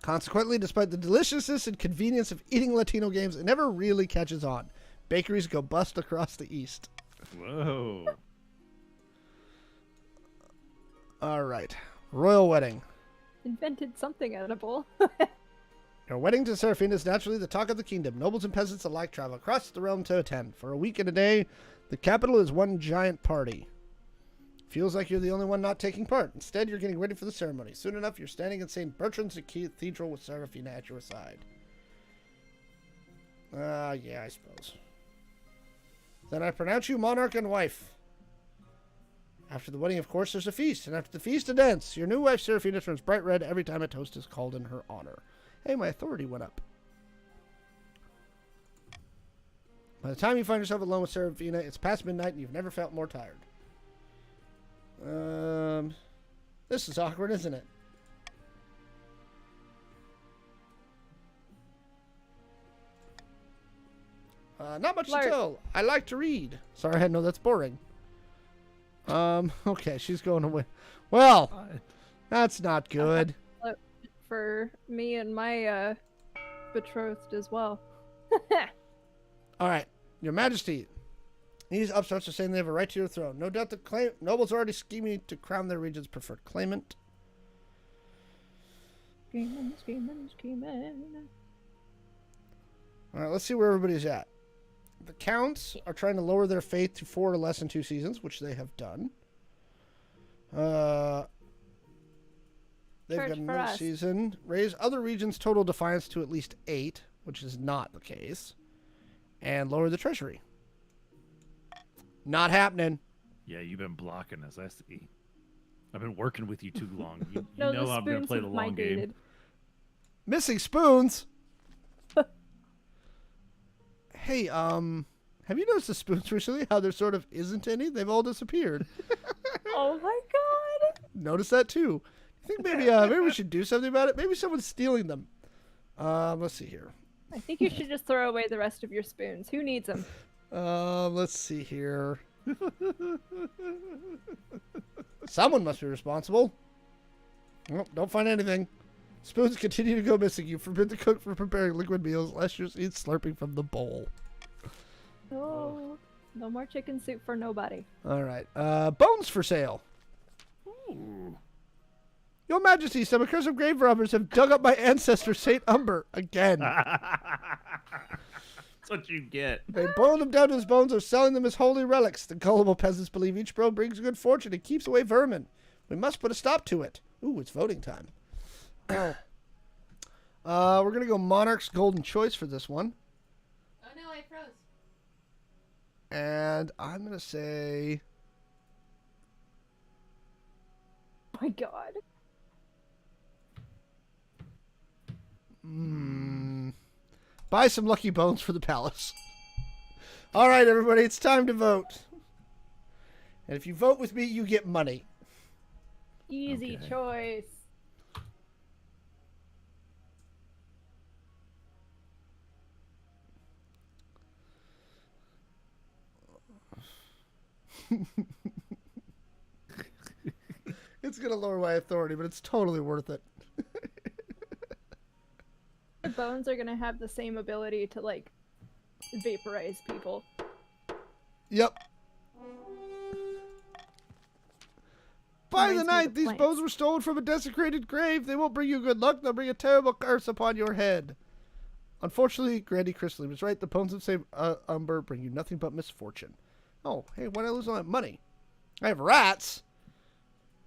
Consequently, despite the deliciousness and convenience of eating Latino games, it never really catches on. Bakeries go bust across the East. Whoa. All right. Royal wedding. Invented something edible. Your wedding to Seraphina is naturally the talk of the kingdom. Nobles and peasants alike travel across the realm to attend. For a week and a day, the capital is one giant party. Feels like you're the only one not taking part. Instead, you're getting ready for the ceremony. Soon enough, you're standing in St. Bertrand's Cathedral with Seraphina at your side. Yeah, I suppose. Then I pronounce you monarch and wife. After the wedding, of course, there's a feast. And after the feast, a dance. Your new wife, Seraphina, turns bright red every time a toast is called in her honor. Hey, my authority went up. By the time you find yourself alone with Seraphina, it's past midnight and you've never felt more tired. This is awkward, isn't it? Not much to tell. I like to read. Sorry, I know that's boring. Okay, she's going away. Well, that's not good. For me and my betrothed as well. All right, Your Majesty. These upstarts are saying they have a right to your throne. No doubt the nobles are already scheming to crown their region's preferred claimant. Scheming. All right, let's see where everybody's at. The counts are trying to lower their faith to 4 or less in 2 seasons, which they have done. They've got another season. Raise other regions' total defiance to at least 8, which is not the case. And lower the treasury. Not happening. Yeah, you've been blocking us. I see. I've been working with you too long. You No, know I'm going to play the long game. Missing spoons. Hey, have you noticed the spoons recently? How there sort of isn't any? They've all disappeared. Oh my god. Notice that too. I think maybe we should do something about it. Maybe someone's stealing them. Let's see here. I think you should just throw away the rest of your spoons. Who needs them? Let's see here. Someone must be responsible. Nope, don't find anything. Spoons continue to go missing. You forbid the cook from preparing liquid meals, lest you eat slurping from the bowl. Oh, no more chicken soup for nobody. All right. Bones for sale. Ooh. Your Majesty, some accursed grave robbers have dug up my ancestor, Saint Umber, again. That's what you get. They boiled him down to his bones or selling them as holy relics. The gullible peasants believe each bone brings good fortune and keeps away vermin. We must put a stop to it. Ooh, it's voting time. We're going to go Monarch's Golden Choice for this one. Oh no, I froze. And I'm going to say... Oh my god. Buy some lucky bones for the palace. All right, everybody, it's time to vote. And if you vote with me, you get money. Easy Okay. choice. It's going to lower my authority, but it's totally worth it. The bones are gonna have the same ability to, like, vaporize people. Yep. By the Reminds me night, of these plants. bones were stolen from a desecrated grave. They won't bring you good luck. They'll bring a terrible curse upon your head. Unfortunately, Grandy Chrisley was right. The bones of St. Umber bring you nothing but misfortune. Oh, hey, why did I lose all that money? I have rats.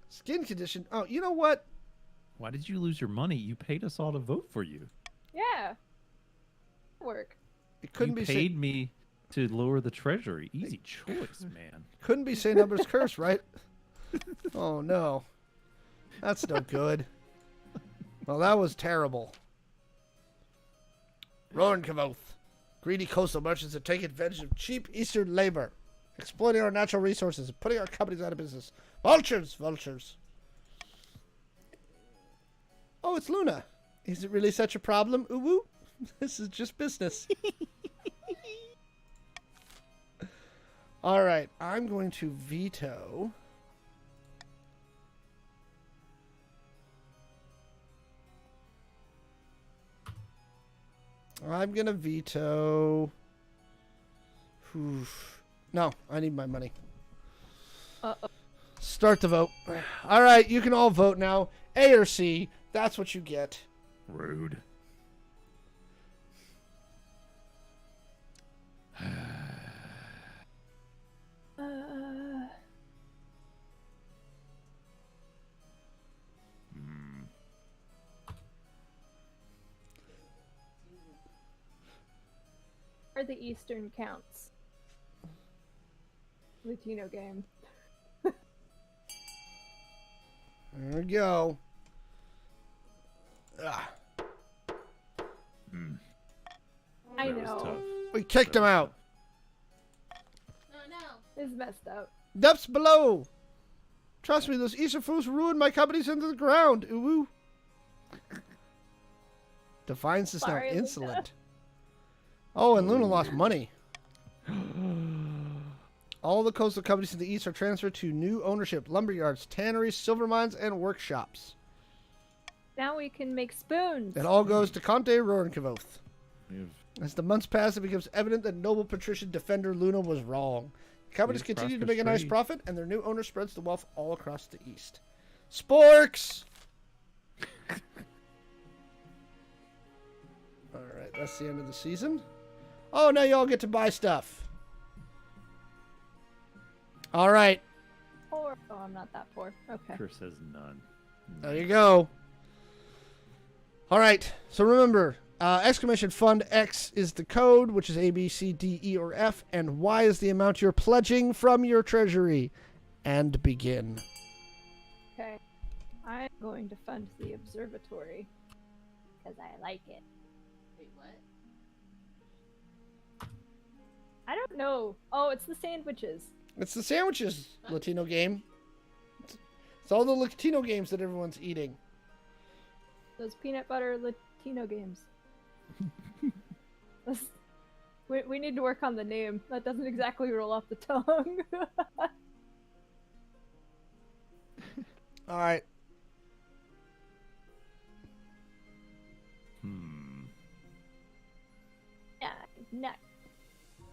Skin condition. Oh, you know what? Why did you lose your money? You paid us all to vote for you. Yeah. Work. It couldn't you be paid me to lower the treasury. Easy choice, man. Couldn't be St. Umber's curse, right? Oh, no. That's no good. Well, that was terrible. Roaring Kavoth. Greedy coastal merchants that take advantage of cheap eastern labor, exploiting our natural resources and putting our companies out of business. Vultures! Vultures. Oh, it's Luna. Is it really such a problem, Uwu? This is just business. All right, I'm going to veto I'm gonna veto. Oof. No, I need my money. Uh-oh. Start the vote. All right, you can all vote now. A or C. That's what you get. Rude. Are the Eastern counts? Latino game. There we go. Ah, I That was know. tough. we kicked him out. No, no. It's messed up. Depths below. Trust me, those Easter fools ruined my companies into the ground. Ooh. Defiance is now Sorry, Luna. insolent. Oh, and Luna lost money. All the coastal companies in the east are transferred to new ownership: lumberyards, tanneries, silver mines, and workshops. Now we can make spoons. It all goes to Conte Rorenkavoth. We have As the months pass, it becomes evident that noble patrician defender Luna was wrong. The companies Please continue to prosper make a nice trade. profit, and their new owner spreads the wealth all across the east. Sporks! Alright, that's the end of the season. Oh, now you all get to buy stuff. Alright, Poor. Oh, I'm not that poor. Okay. Chris has none. there you go. Alright, so remember, exclamation fund X is the code, which is A, B, C, D, E, or F, and Y is the amount you're pledging from your treasury. And begin. Okay. I'm going to fund the observatory because I like it. Wait, what? I don't know. Oh, it's the sandwiches. It's the sandwiches Latino game. It's all the Latino games that everyone's eating. Those peanut butter Latino games. We need to work on the name. That doesn't exactly roll off the tongue. All right. Yeah, no.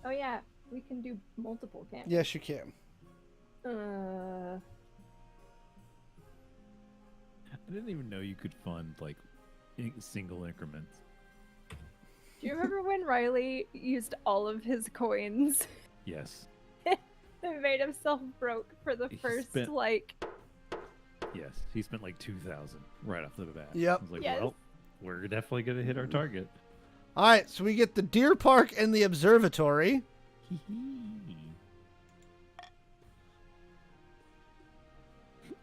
Oh yeah, we can do multiple camps. Yes, you can. Uh, I didn't even know you could fund like single increments. do you remember when Riley used all of his coins Yes. and made himself broke for the He first spent- like? Yes. He spent like 2,000 right off the bat. Yep. I was like, Yes. well, we're definitely gonna hit our target. All right, so we get the deer park and the observatory.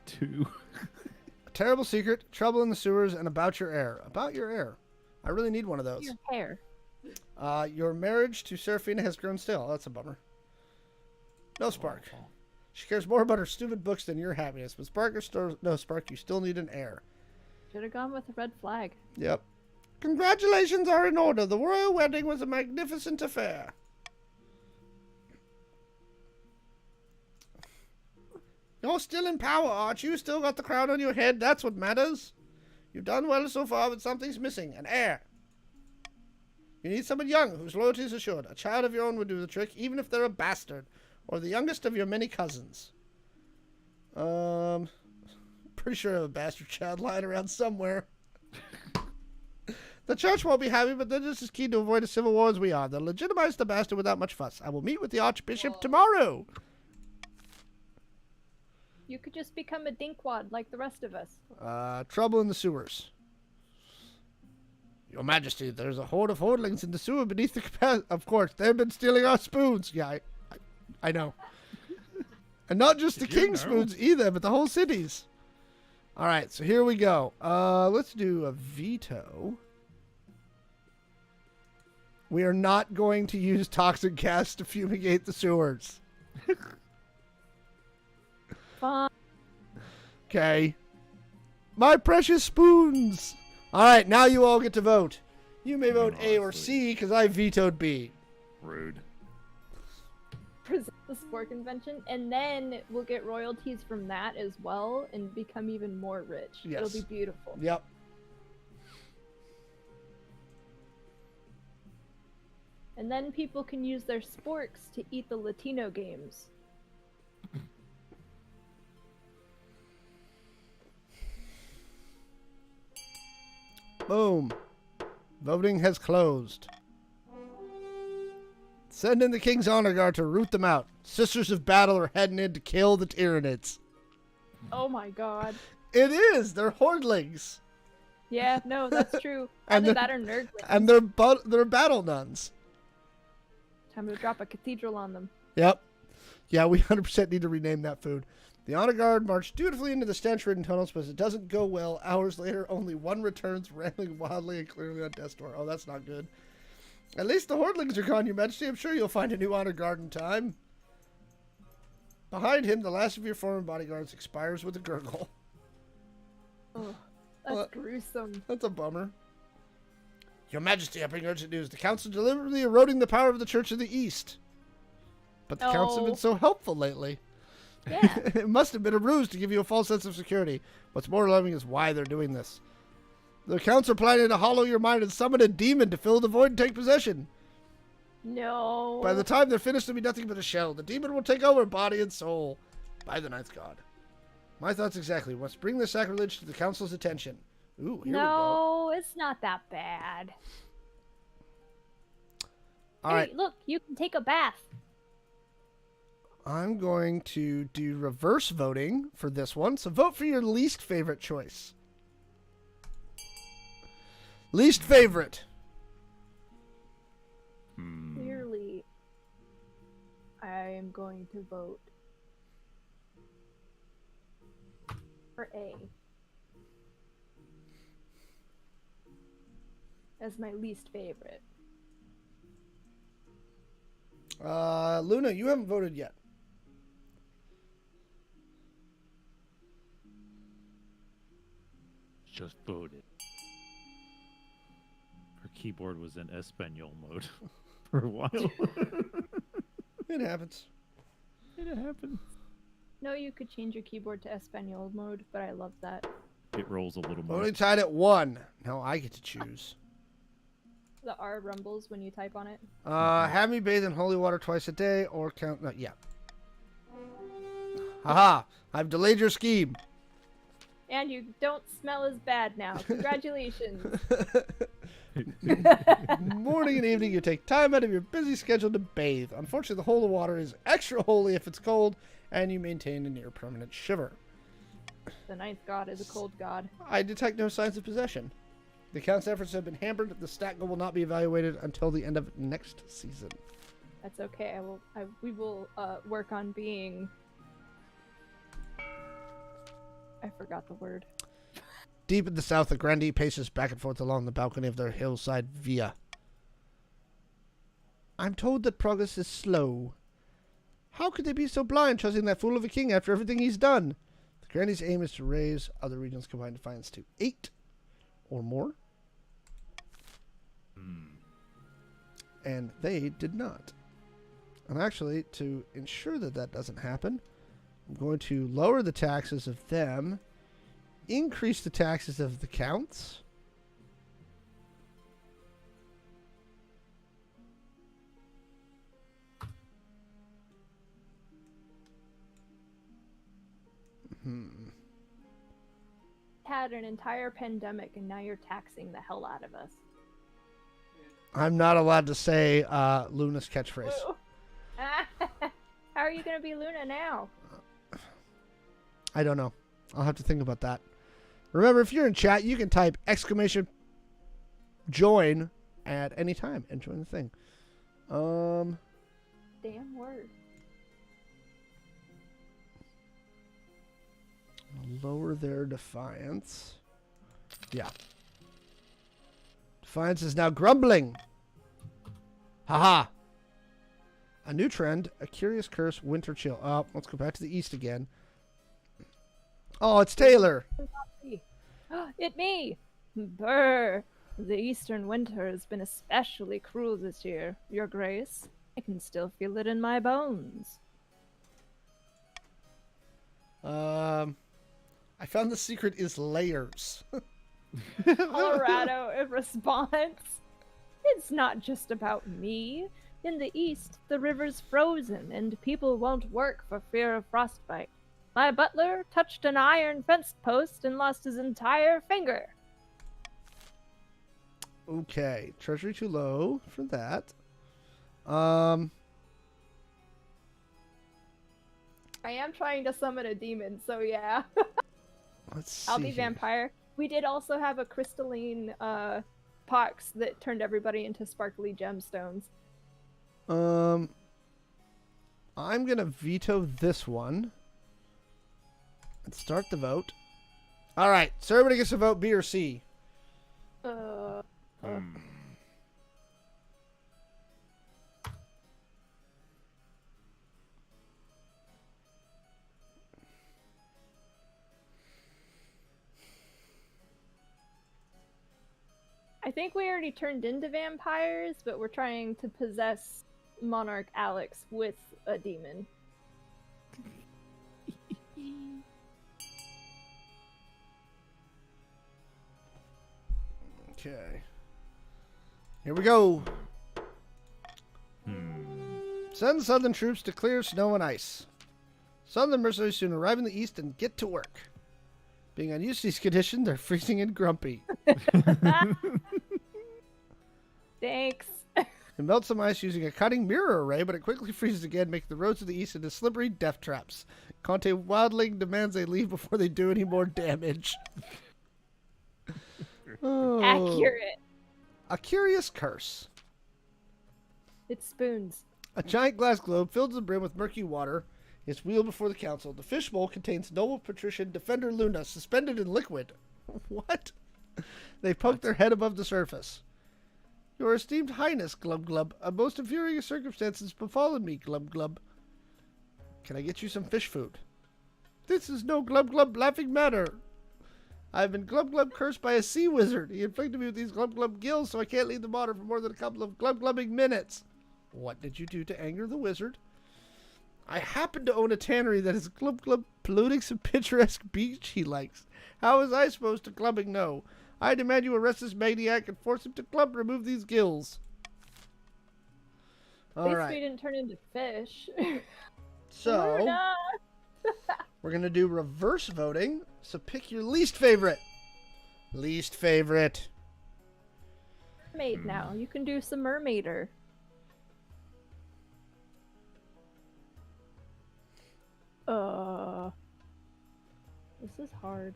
Two. A terrible secret, trouble in the sewers, and about your heir. About your heir. I really need one of those. Your hair. Your marriage to Serafina has grown stale. That's a bummer. No Spark. She cares more about her stupid books than your happiness. But Spark or no Spark, you still need an heir. Should have gone with a red flag. Yep. Congratulations are in order. The royal wedding was a magnificent affair. You're still in power, aren't you? Still got the crown on your head. That's what matters. You've done well so far, but something's missing. An heir. You need someone young, whose loyalty is assured. A child of your own would do the trick, even if they're a bastard. Or the youngest of your many cousins. Pretty sure I have a bastard child lying around somewhere. The church won't be happy, but they're just as keen to avoid a civil war as we are. They'll legitimize the bastard without much fuss. I will meet with the archbishop tomorrow. You could just become a dinkwad like the rest of us. Trouble in the sewers. Your Majesty, there's a horde of hoardlings in the sewer beneath the capacity. Of course, they've been stealing our spoons. Yeah, I know. And not just the Did you king's know? spoons either, but the whole city's. All right, so here we go. Let's do a veto. We are not going to use toxic gas to fumigate the sewers. Fun. Okay. My precious spoons. All right, now you all get to vote. You may vote A or C because I vetoed B. Rude. Present the sport convention, and then we'll get royalties from that as well and become even more rich. It'll Yes. be beautiful. Yep. And then people can use their sporks to eat the Latino games. Boom. Voting has closed. Send in the King's Honor Guard to root them out. Sisters of Battle are heading in to kill the Tyranids. Oh my god. It is! They're hordlings. Yeah, no, that's true. And Either the- that or nerdlings. And they're battle nuns. Time to drop a cathedral on them. Yep. Yeah, we 100% need to rename that food. The Honor Guard march dutifully into the stench-ridden tunnels, but it doesn't go well. Hours later, only one returns, rambling wildly and clearly on death's door. Oh, that's not good. At least the Hordlings are gone, Your Majesty. I'm sure you'll find a new Honor Guard in time. Behind him, the last of your former bodyguards expires with a gurgle. Oh, that's Well, gruesome. That's a bummer. Your Majesty, I bring urgent news. The Council deliberately eroding the power of the Church of the East. But the Council have Oh. been so helpful lately. Yeah. It must have been a ruse to give you a false sense of security. What's more alarming is why they're doing this. The Council are planning to hollow your mind and summon a demon to fill the void and take possession. No. By the time they're finished, it'll be nothing but a shell. The demon will take over body and soul. By the Ninth God. My thoughts exactly. We must bring this sacrilege to the Council's attention. Ooh, here we go. No, it's not that bad. All Hey, right. look, you can take a bath. I'm going to do reverse voting for this one. So vote for your least favorite choice. Least favorite. Clearly, I am going to vote for A as my least favorite. Luna, you haven't voted yet. Just voted. Her keyboard was in Espanol mode for a while. It happens. It happened. No, you could change your keyboard to Espanol mode, but I love that. It rolls a little more. Voting tied at 1. Now I get to choose. The R rumbles when you type on it. Have me bathe in holy water twice a day or count. No, yeah. Haha! I've delayed your scheme. And you don't smell as bad now. Congratulations. Morning and evening, you take time out of your busy schedule to bathe. Unfortunately, the holy water is extra holy if it's cold, and you maintain a near permanent shiver. The ninth god is a cold god. I detect no signs of possession. The Count's efforts have been hampered. The stat goal will not be evaluated until the end of next season. That's okay. We will work on being. I forgot the word. Deep in the south, the grandee paces back and forth along the balcony of their hillside villa. I'm told that progress is slow. How could they be so blind, trusting that fool of a king after everything he's done? The grandee's aim is to raise other regions' combined defiance to 8 or more. And they did not. And actually, to ensure that that doesn't happen, I'm going to lower the taxes of them, increase the taxes of the counts. Had an entire pandemic, and now you're taxing the hell out of us. I'm not allowed to say Luna's catchphrase. Woo. How are you gonna be Luna now? I don't know. I'll have to think about that. Remember, if you're in chat, you can type !join at any time and join the thing. Damn word. Lower their defiance. Yeah. Defiance is now grumbling. Haha. A new trend, a curious curse, winter chill. Oh, let's go back to the east again. Oh, it's Taylor. It me! Brr! The eastern winter has been especially cruel this year, Your Grace. I can still feel it in my bones. I found the secret is layers. Colorado in response. It's not just about me. In the east, the river's frozen, and people won't work for fear of frostbite. My butler touched an iron fence post and lost his entire finger. Okay, treasury too low for that. I am trying to summon a demon, so yeah. Let's see. I'll be here. vampire. We did also have a crystalline pox that turned everybody into sparkly gemstones. I'm gonna veto this one. Let's start the vote. All right, so everybody gets to vote B or C. I think we already turned into vampires, but we're trying to possess Monarch Alex with a demon. Okay. Here we go. Send southern troops to clear snow and ice. Southern mercenaries soon arrive in the east and get to work. Being unused to these conditions, they're freezing and grumpy. Thanks. It melts some ice using a cutting mirror array, but it quickly freezes again, making the roads to the east into slippery death traps. Conte Wildling demands they leave before they do any more damage. Oh. Accurate. A curious curse. It's spoons. A giant glass globe filled to the brim with murky water is wheeled before the council. The fishbowl contains noble patrician Defender Luna suspended in liquid. What? They poke their head above the surface. Your esteemed highness, Glub Glub, a most infuriating circumstance has befallen me, Glub Glub. Can I get you some fish food? This is no Glub Glub laughing matter. I have been Glub Glub cursed by a sea wizard. He inflicted me with these Glub Glub gills, so I can't leave the water for more than a couple of Glub Glubbing minutes. What did you do to anger the wizard? I happen to own a tannery that is Glub Glub polluting some picturesque beach he likes. How was I supposed to Glubbing know? I demand you arrest this maniac and force him to Glub remove these gills. At All least right. we didn't turn into fish. So, Luna! we're going to do reverse voting. So pick your least favorite. Least favorite. Mermaid now. You can do some mermaider. This is hard.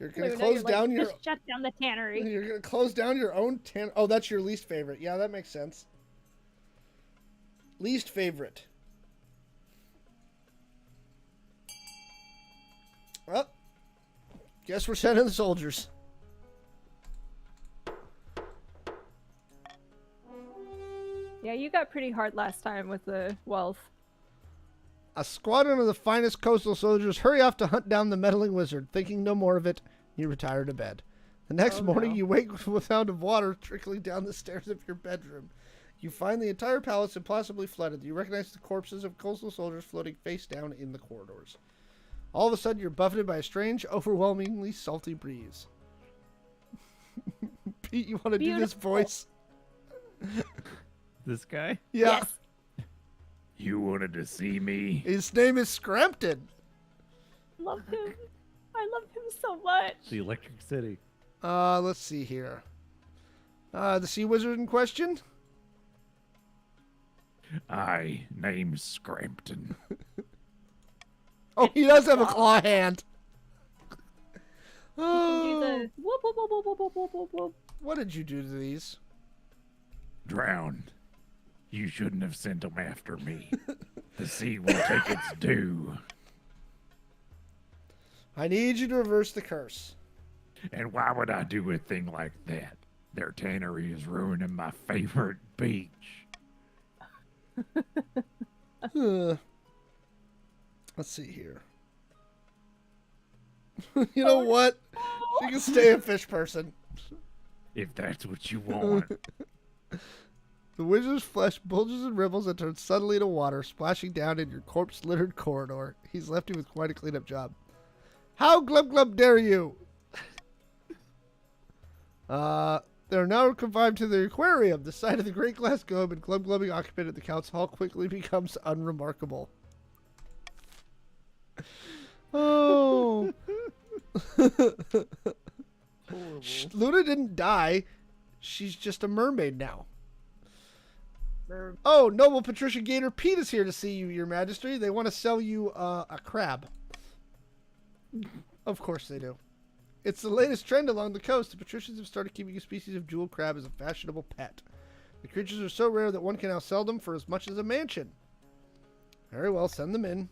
You're going to Luna, close you're like, down your... "Just shut down the tannery." You're going to close down your own tan... Oh, that's your least favorite. Yeah, that makes sense. Least favorite. Well, guess we're sending the soldiers. Yeah, you got pretty hard last time with the wealth. A squadron of the finest coastal soldiers hurry off to hunt down the meddling wizard. Thinking no more of it, you retire to bed. The next morning, no. you wake with a sound of water trickling down the stairs of your bedroom. You find the entire palace impossibly flooded. You recognize the corpses of coastal soldiers floating face down in the corridors. All of a sudden, you're buffeted by a strange, overwhelmingly salty breeze. Pete, you want to do this Beautiful. voice? This guy? Yeah. Yes. You wanted to see me? His name is Scrampton. Love him. I love him so much. The Electric City. Let's see here. The sea wizard in question? I name's Scrampton. Oh, he does have a claw hand. You can do Oh, the whoop whoop whoop whoop whoop whoop whoop whoop. what did you do to these? Drowned. You shouldn't have sent them after me. The sea will take its due. I need you to reverse the curse. And why would I do a thing like that? Their tannery is ruining my favorite beach. Let's see here. You know what? She can stay a fish person. If that's what you want. The wizard's flesh bulges and ripples and turns suddenly to water, splashing down in your corpse-littered corridor. He's left you with quite a cleanup job. How Glub Glub dare you? They're now confined to the aquarium. The sight of the great glass globe and glub-glubbing occupant at the council hall quickly becomes unremarkable. Oh. Horrible. Luna didn't die. She's just a mermaid now. Oh, noble Patricia Gator Pete is here to see you, your majesty. They want to sell you a crab. Of course they do. It's the latest trend along the coast. The patricians have started keeping a species of jewel crab as a fashionable pet. The creatures are so rare that one can now sell them for as much as a mansion. Very well, send them in.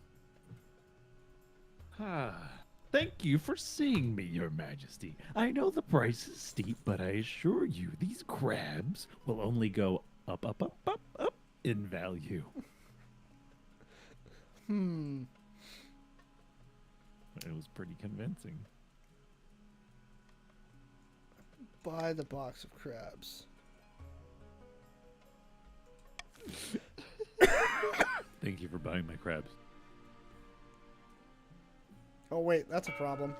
Thank you for seeing me, your majesty. I know the price is steep, but I assure you these crabs will only go up, up, up, up, up in value. It was pretty convincing. Buy the box of crabs. Thank you for buying my crabs. Oh, wait, that's a problem.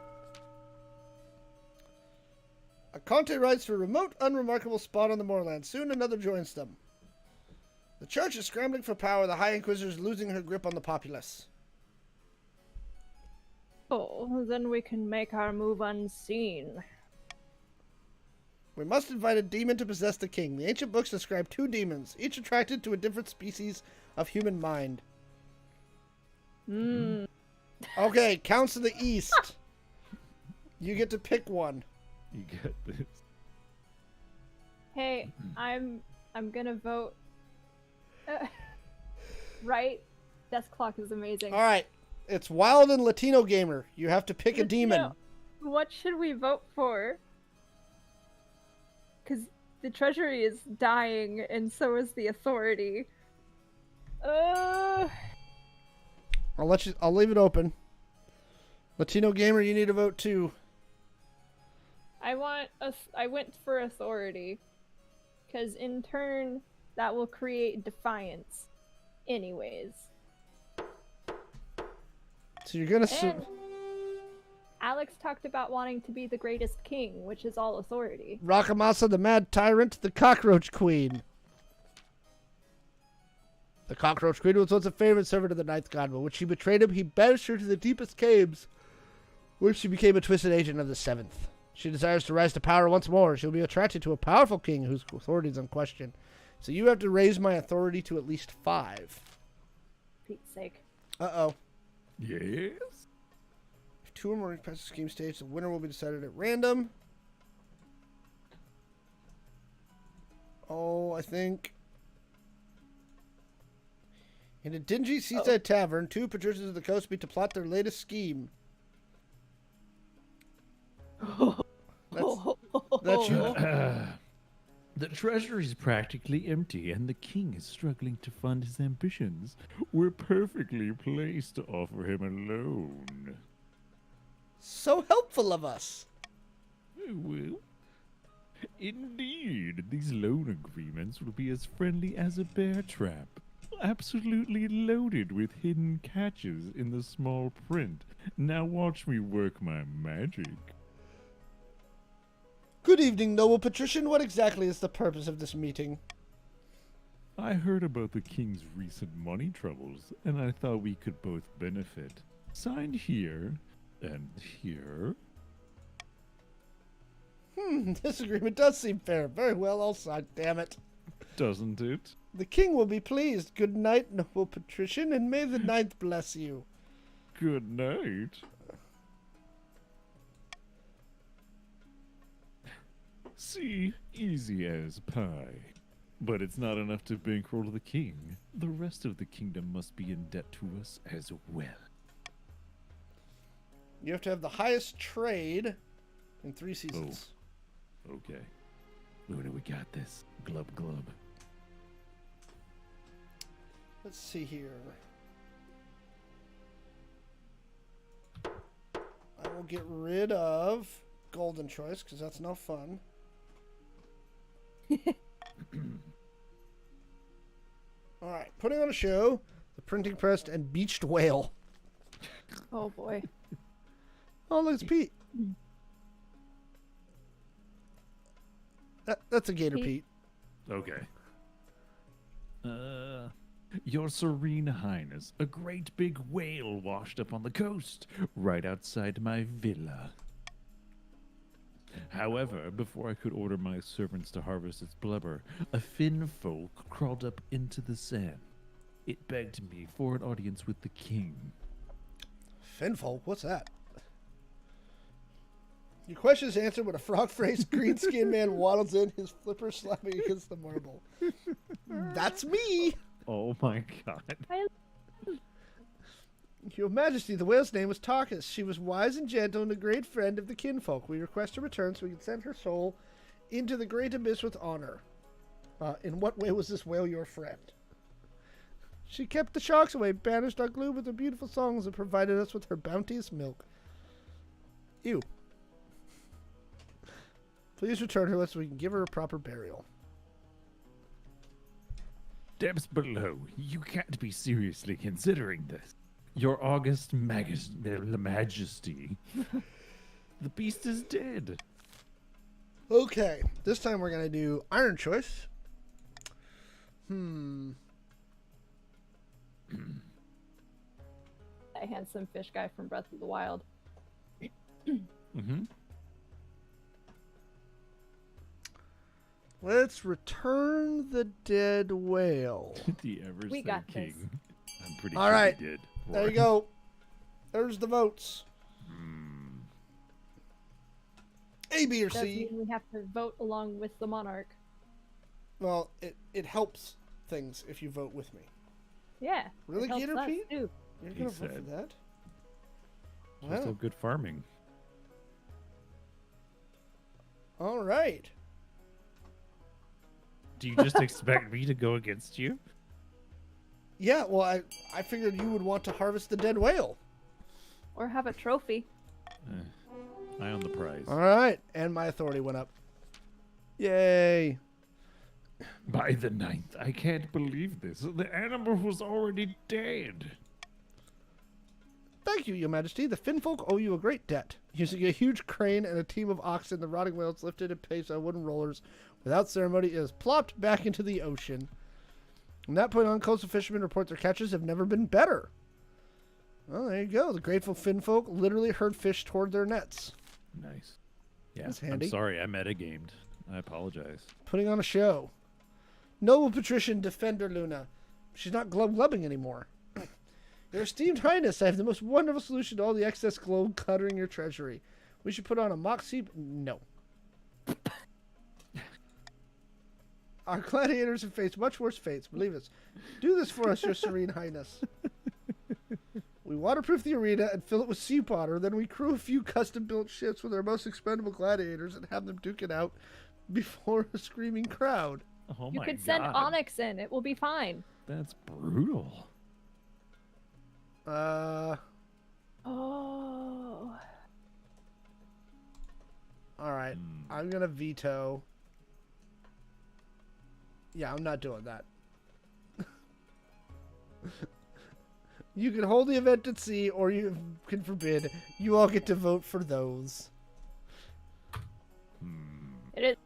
A Conte writes for a remote, unremarkable spot on the moorland. Soon another joins them. The church is scrambling for power. The High Inquisitor is losing her grip on the populace. Oh, then we can make our move unseen. We must invite a demon to possess the king. The ancient books describe 2 demons, each attracted to a different species of human mind. Okay, Counts of the East. You get to pick one. You get this. Hey, I'm gonna vote. Right? Desk clock is amazing. All right, it's Wild and Latino Gamer. You have to pick a demon. No. What should we vote for? Because the treasury is dying, and so is the authority. I'll leave it open. Latino Gamer, you need to vote too. I went for authority, because in turn that will create defiance. Anyways. So you're gonna. And Alex talked about wanting to be the greatest king, which is all authority. Rakamasa the Mad Tyrant, the Cockroach Queen. The Cockroach Queen was once a favorite servant of the Ninth God, but when she betrayed him, he banished her to the deepest caves, where she became a twisted agent of the Seventh. She desires to rise to power once more. She'll be attracted to a powerful king whose authority is unquestioned. So you have to raise my authority to at least 5. Pete's sake. Uh-oh. Yes? If 2 or more pass the scheme stage, the winner will be decided at random. Oh, I think... In a dingy seaside tavern, 2 patricians of the coast meet to plot their latest scheme. That's you. The treasury is practically empty, and the king is struggling to fund his ambitions. We're perfectly placed to offer him a loan. So helpful of us. Well, indeed, these loan agreements will be as friendly as a bear trap. Absolutely loaded with hidden catches in the small print. Now watch me work my magic. Good evening, noble patrician. What exactly is the purpose of this meeting? I heard about the king's recent money troubles, and I thought we could both benefit. Signed here and here. This agreement does seem fair. Very well, I'll sign. Damn it. Doesn't it? The king will be pleased. Good night, noble patrician, and may the ninth bless you. Good night. See, easy as pie. But it's not enough to bankroll the king. The rest of the kingdom must be in debt to us as well. You have to have the highest trade in 3 seasons. Oh. Okay. Luna, we got this. Glub glub. Let's see here. I will get rid of Golden Choice, because that's no fun. Alright, putting on a show, the printing press, and beached whale. Oh boy. Oh, look, it's Pete. That's a gator, He- Pete. Okay. Your Serene Highness, a great big whale washed up on the coast, right outside my villa. However, before I could order my servants to harvest its blubber, a fin folk crawled up into the sand. It begged me for an audience with the king. Finfolk, what's that? Your question is answered when a frog-faced, green-skinned man waddles in, his flipper slapping against the marble. That's me! Oh my god. Your Majesty, the whale's name was Tarkus. She was wise and gentle and a great friend of the kinfolk. We request her return so we can send her soul into the great abyss with honor. In what way was this whale your friend? She kept the sharks away, banished our gloom with her beautiful songs, and provided us with her bounteous milk. Ew. Please return her so we can give her a proper burial. Depths below, you can't be seriously considering this. Your august majesty. The beast is dead. Okay, this time we're going to do Iron Choice. That handsome fish guy from Breath of the Wild. Mm-hmm. Let's return the dead whale. The ever We said got this. king. I'm pretty All sure right. he did. There you go. There's the votes. A, B, or Does C. mean we have to vote along with the monarch. Well, it helps things if you vote with me. Yeah. Really, it helps Gator us, Pete? too. You're He going to vote for said. that? Just so Wow. good farming. All right. Do you just expect me to go against you? Yeah, well, I figured you would want to harvest the dead whale. Or have a trophy. Eye on the prize. All right. And my authority went up. Yay. By the 9th, I can't believe this. The animal was already dead. Thank you, Your Majesty. The Finfolk owe you a great debt. Using a huge crane and a team of oxen, the rotting whale is lifted and placed on wooden rollers. Without ceremony, it is plopped back into the ocean. From that point on, coastal fishermen report their catches have never been better. Well, there you go. The grateful Finfolk literally herd fish toward their nets. Nice. Yeah, That's handy. I'm sorry, I metagamed. I apologize. Putting on a show. Noble patrician defender Luna. She's not glub-glubbing anymore. Your esteemed highness, I have the most wonderful solution to all the excess globe cluttering your treasury. We should put on a mock sea... No. Our gladiators have faced much worse fates, believe us. Do this for us, your serene highness. We waterproof the arena and fill it with sea water, then we crew a few custom-built ships with our most expendable gladiators and have them duke it out before a screaming crowd. Oh You my could send God. Onyx in. It will be fine. That's brutal. Oh. All right. I'm going to veto. Yeah, I'm not doing that. You can hold the event at sea, or you can forbid. You all get to vote for those. It is.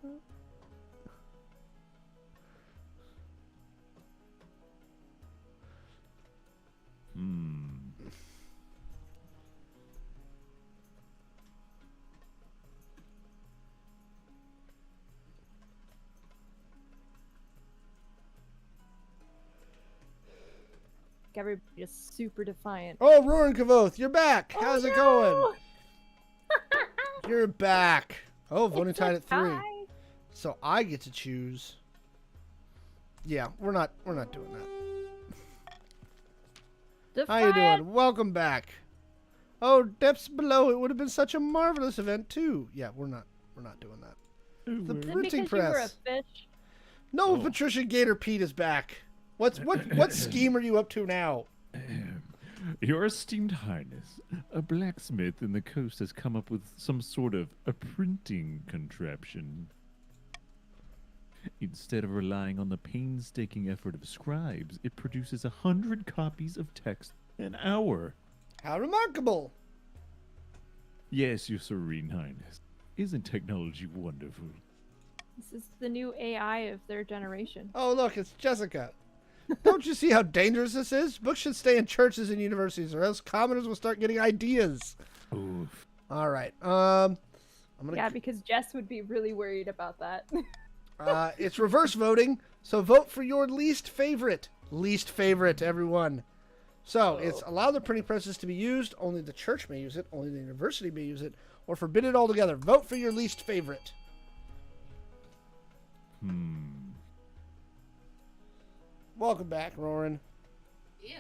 Everybody is super defiant. Oh, Roaring Kavoth, you're back. How's it no! going? You're back. Oh, voting tied at 3. Hi. So I get to choose. Yeah, we're not doing that. How you Defiant. doing? Welcome back. Oh, depths below. It would have been such a marvelous event too. Yeah, we're not doing that. The Is it printing because you were a press. fish? No, Oh. Patricia Gator Pete is back. What scheme are you up to now? Your esteemed highness, a blacksmith in the coast has come up with some sort of a printing contraption. Instead of relying on the painstaking effort of scribes, it produces 100 copies of text an hour. How remarkable! Yes, your serene highness. Isn't technology wonderful? This is the new AI of their generation. Oh, look, it's Jessica. Don't you see how dangerous this is? Books should stay in churches and universities, or else commoners will start getting ideas. Oof. All right. I'm gonna. Yeah, because Jess would be really worried about that. It's reverse voting, so vote for your least favorite. Least favorite, everyone. So it's allow the printing presses to be used. Only the church may use it. Only the university may use it, or forbid it altogether. Vote for your least favorite. Welcome back, Roran. Ew.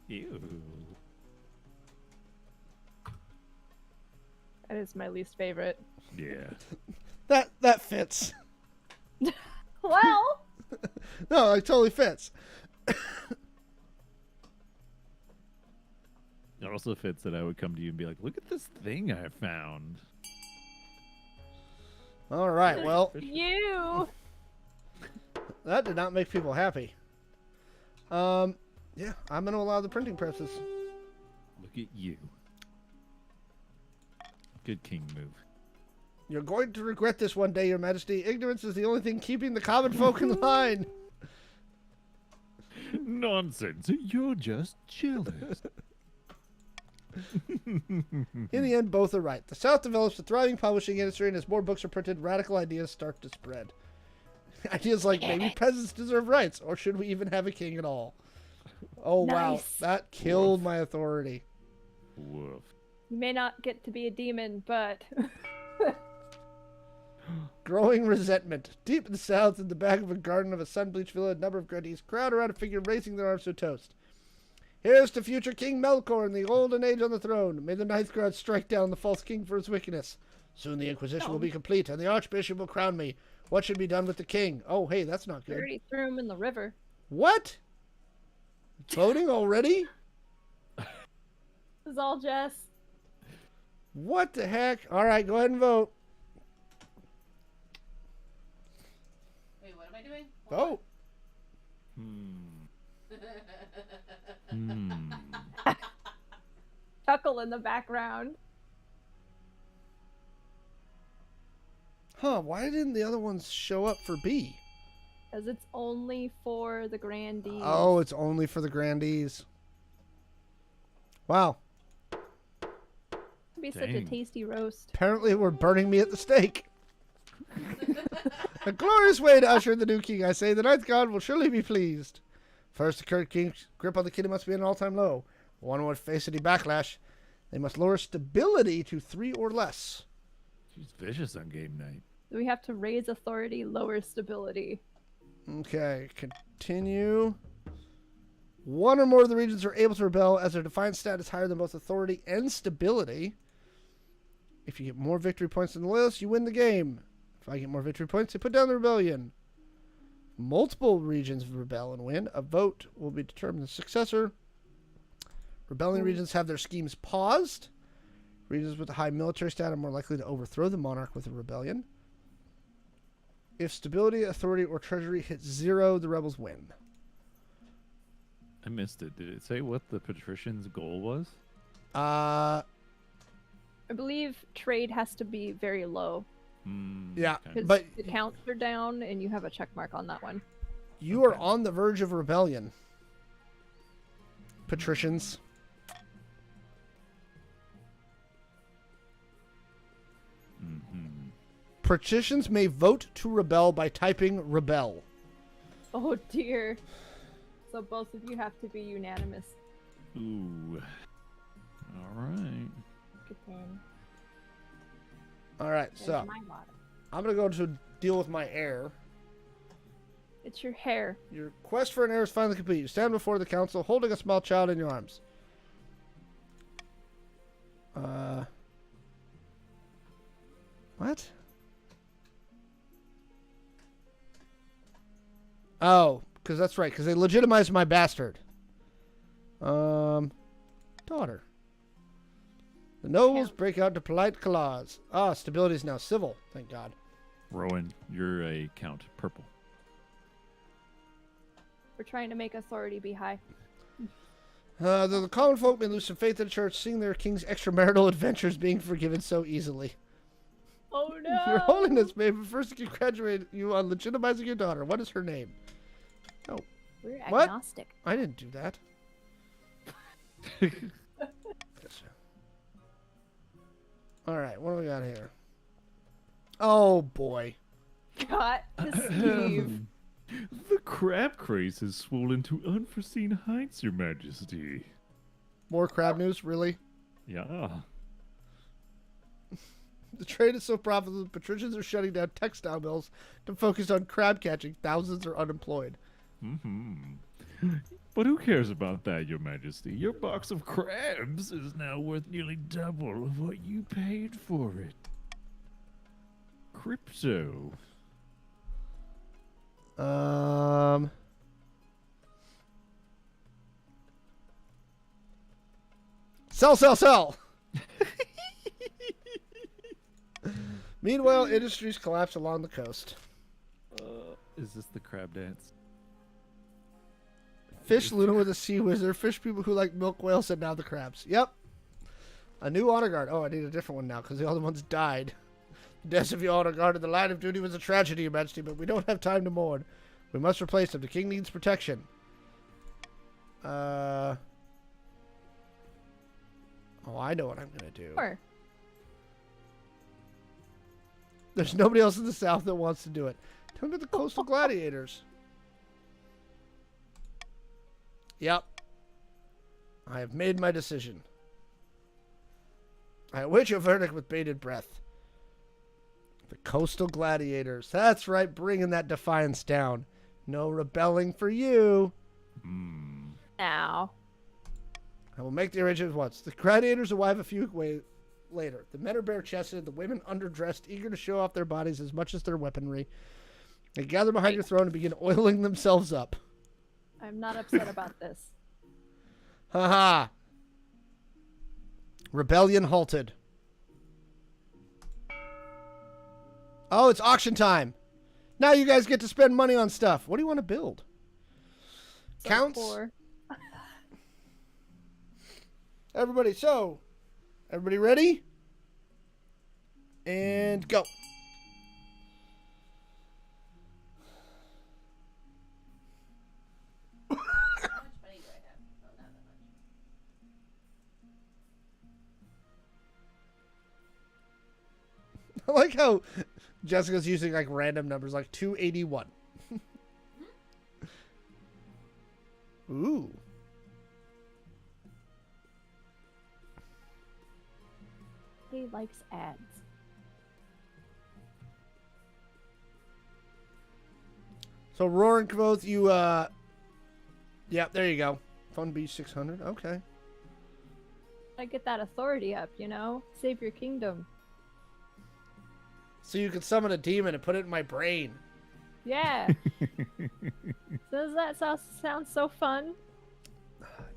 Ew. That is my least favorite. Yeah. That fits. Well, No, it totally fits. It also fits that I would come to you and be like, look at this thing I found. All right, well, you. that did not make people happy. Yeah, I'm going to allow the printing presses. Look at you. Good king move. You're going to regret this one day, Your Majesty. Ignorance is the only thing keeping the common folk in line. Nonsense. You're just jealous. In the end, both are right. The South develops a thriving publishing industry, and as more books are printed, radical ideas start to spread. Ideas like maybe peasants deserve rights, or should we even have a king at all? Oh, wow. Nice. That killed my authority. Woof. You may not get to be a demon, but Growing resentment. Deep in the south, in the back of a garden of a sun-bleached villa, a number of grandees crowd around a figure raising their arms to a toast. Here's to future King Melkor in the golden age on the throne. May the ninth guard strike down the false king for his wickedness. Soon the Inquisition will be complete, and the Archbishop will crown me. What should be done with the king? Oh, hey, that's not we good. already threw him in the river. What? Voting already? This is all Jess. What the heck? All right, go ahead and vote. Wait, what am I doing? Vote. Chuckle in the background. Huh, why didn't the other ones show up for B? Because it's only for the grandees. Oh, it's only for the grandees. Wow. It'd be such a Dang. tasty roast. Apparently we're burning me at the stake. A glorious way to usher in the new king, I say. The ninth god will surely be pleased. First, the current king's grip on the kingdom must be at an all-time low. One would face any backlash. They must lower stability to 3 or less. She's vicious on game night. We have to raise authority, lower stability. Okay, continue. One or more of the regions are able to rebel as their defiant stat is higher than both authority and stability. If you get more victory points than the loyalists, you win the game. If I get more victory points, they put down the rebellion. Multiple regions rebel and win. A vote will be determined the successor. Rebelling regions have their schemes paused. Regions with a high military stat are more likely to overthrow the monarch with a rebellion. If stability, authority, or treasury hits 0, the rebels win. I missed it. Did it say what the patrician's goal was? Uh, I believe trade has to be very low. Yeah, Okay. Because but the counts are down and you have a check mark on that one. you are Okay. on the verge of rebellion. Patricians. Patricians may vote to rebel by typing rebel. Oh dear. So both of you have to be unanimous. Ooh. All right. Good thing. All right, There's so my bottom. I'm going to go to deal with my heir. It's your hair. Your quest for an heir is finally complete. You stand before the council holding a small child in your arms. What? Oh, because that's right, because they legitimized my bastard. Daughter. The nobles Count. break out into polite clause. Ah, stability is now civil, thank God. Rowan, you're a count. Purple. We're trying to make authority be high. Though the common folk may lose some faith in the church, seeing their king's extramarital adventures being forgiven so easily. Oh no! Your Holiness, may I first congratulate you on legitimizing your daughter. What is her name? Oh, We're What? agnostic. I didn't do that. All right, what do we got here? Oh boy. Got to Steve. The crab craze has swollen to unforeseen heights, Your Majesty. More crab news, really? Yeah. The trade is so profitable, patricians are shutting down textile mills to focus on crab catching. Thousands are unemployed. But who cares about that, Your Majesty? Your box of crabs is now worth nearly double of what you paid for it. Crypto. Sell. Meanwhile, industries collapse along the coast. Is this the crab dance? Fish Luna with a sea wizard. Fish people who like milk whales and now the crabs. Yep. A new honor guard. Oh, I need a different one now because the other ones died. The deaths of your honor guard in the line of duty was a tragedy, Your Majesty, but we don't have time to mourn. We must replace them. The king needs protection. Oh, I know what I'm going to do. Sure. There's nobody else in the south that wants to do it. Tell me about the coastal gladiators. Yep. I have made my decision. I await your verdict with bated breath. The coastal gladiators. That's right, bringing that defiance down. No rebelling for you. Now. I will make the arrangements once. The gladiators arrive a few ways later. The men are bare-chested, the women underdressed, eager to show off their bodies as much as their weaponry. They gather behind your throne and begin oiling themselves up. I'm not upset about this. Haha. Rebellion halted. Oh, it's auction time. Now you guys get to spend money on stuff. What do you want to build? So Counts? poor. Everybody ready? And go. How much money do I have? Oh, not that much. I like how Jessica's using like random numbers like 281. Ooh. He likes ads. So Roaring Kvoth, you yeah, there you go. Fun B 600. Okay. I get that authority up, you know? Save your kingdom. So you can summon a demon and put it in my brain. Yeah. Does that sound so fun?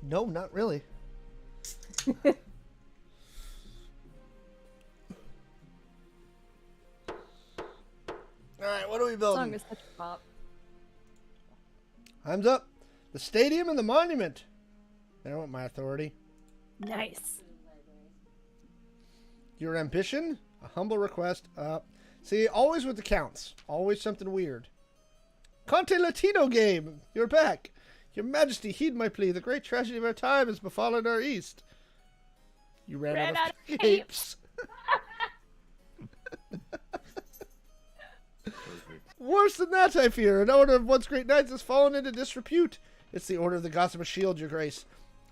No, not really. Alright, what are we Song building? is such a bop. Time's up. The stadium and the monument. I want my authority. Nice. Your ambition? A humble request. See, always with the counts. Always something weird. Conte Latino game. You're back. Your Majesty, heed my plea. The great tragedy of our time has befallen our east. You ran out of capes. Worse than that, I fear. An order of once great knights has fallen into disrepute. It's the order of the Gospel of Shield, your grace.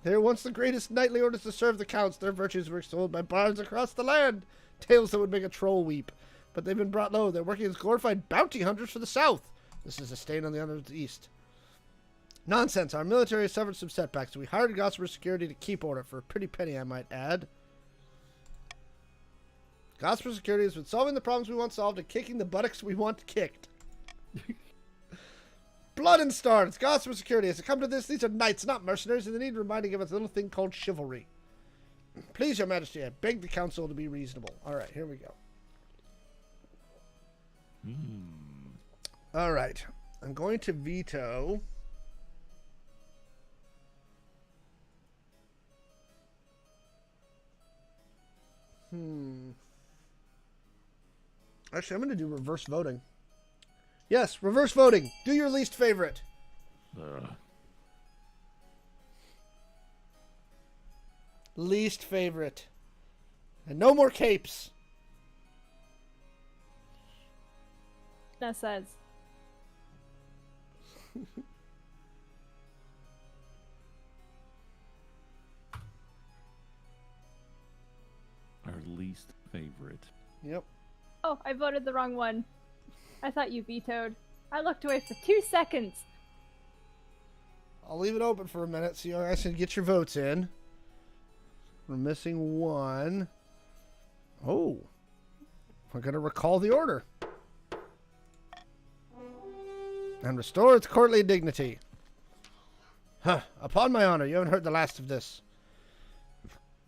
They were once the greatest knightly orders to serve the counts. Their virtues were extolled by bards across the land. Tales that would make a troll weep. But they've been brought low. They're working as glorified bounty hunters for the south. This is a stain on the honor of the east. Nonsense. Our military has suffered some setbacks. We hired Gossamer Security to keep order for a pretty penny, I might add. Gossamer Security has been solving the problems we want solved and kicking the buttocks we want kicked. Blood and stars. Gossamer Security has come to this. These are knights, not mercenaries, and they need reminding of a little thing called chivalry. Please, Your Majesty, I beg the council to be reasonable. All right, here we go. All right. I'm going to veto. Actually, I'm going to do reverse voting. Yes, reverse voting. Do your least favorite. Least favorite. And no more capes. That says. Our least favorite. Yep. Oh, I voted the wrong one. I thought you vetoed. I looked away for 2 seconds. I'll leave it open for a minute so you guys can get your votes in. We're missing one. Oh. We're going to recall the order. And restore its courtly dignity. Huh. Upon my honor, you haven't heard the last of this.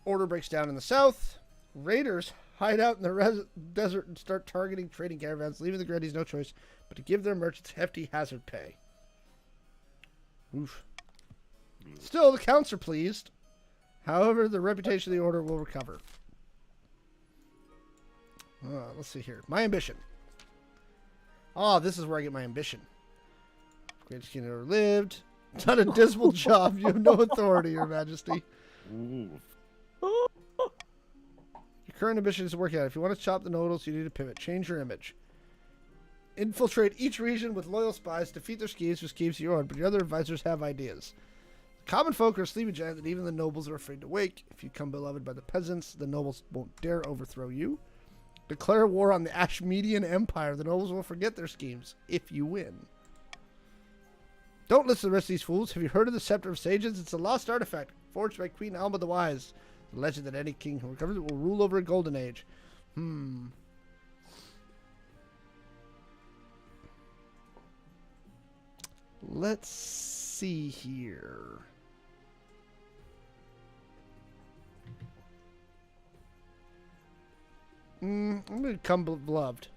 Order breaks down in the south. Raiders hide out in the desert and start targeting trading caravans, leaving the grandees no choice but to give their merchants hefty hazard pay. Oof. Still, the counts are pleased. However, the reputation of the order will recover. Let's see here. My ambition. Oh, this is where I get my ambition. Greatest king ever lived. Done a dismal job. You have no authority, Your Majesty. Ooh. Your current ambition is working out. If you want to chop the noodles, you need to pivot. Change your image. Infiltrate each region with loyal spies. Defeat their schemes with schemes of your own, but your other advisors have ideas. The common folk are asleep at giant that even the nobles are afraid to wake. If you come beloved by the peasants, the nobles won't dare overthrow you. Declare war on the Ashmedian Empire. The nobles will forget their schemes if you win. Don't listen to the rest of these fools. Have you heard of the Scepter of Sages? It's a lost artifact forged by Queen Alma the Wise. The legend that any king who recovers it will rule over a golden age. Let's see here. I'm going to become beloved.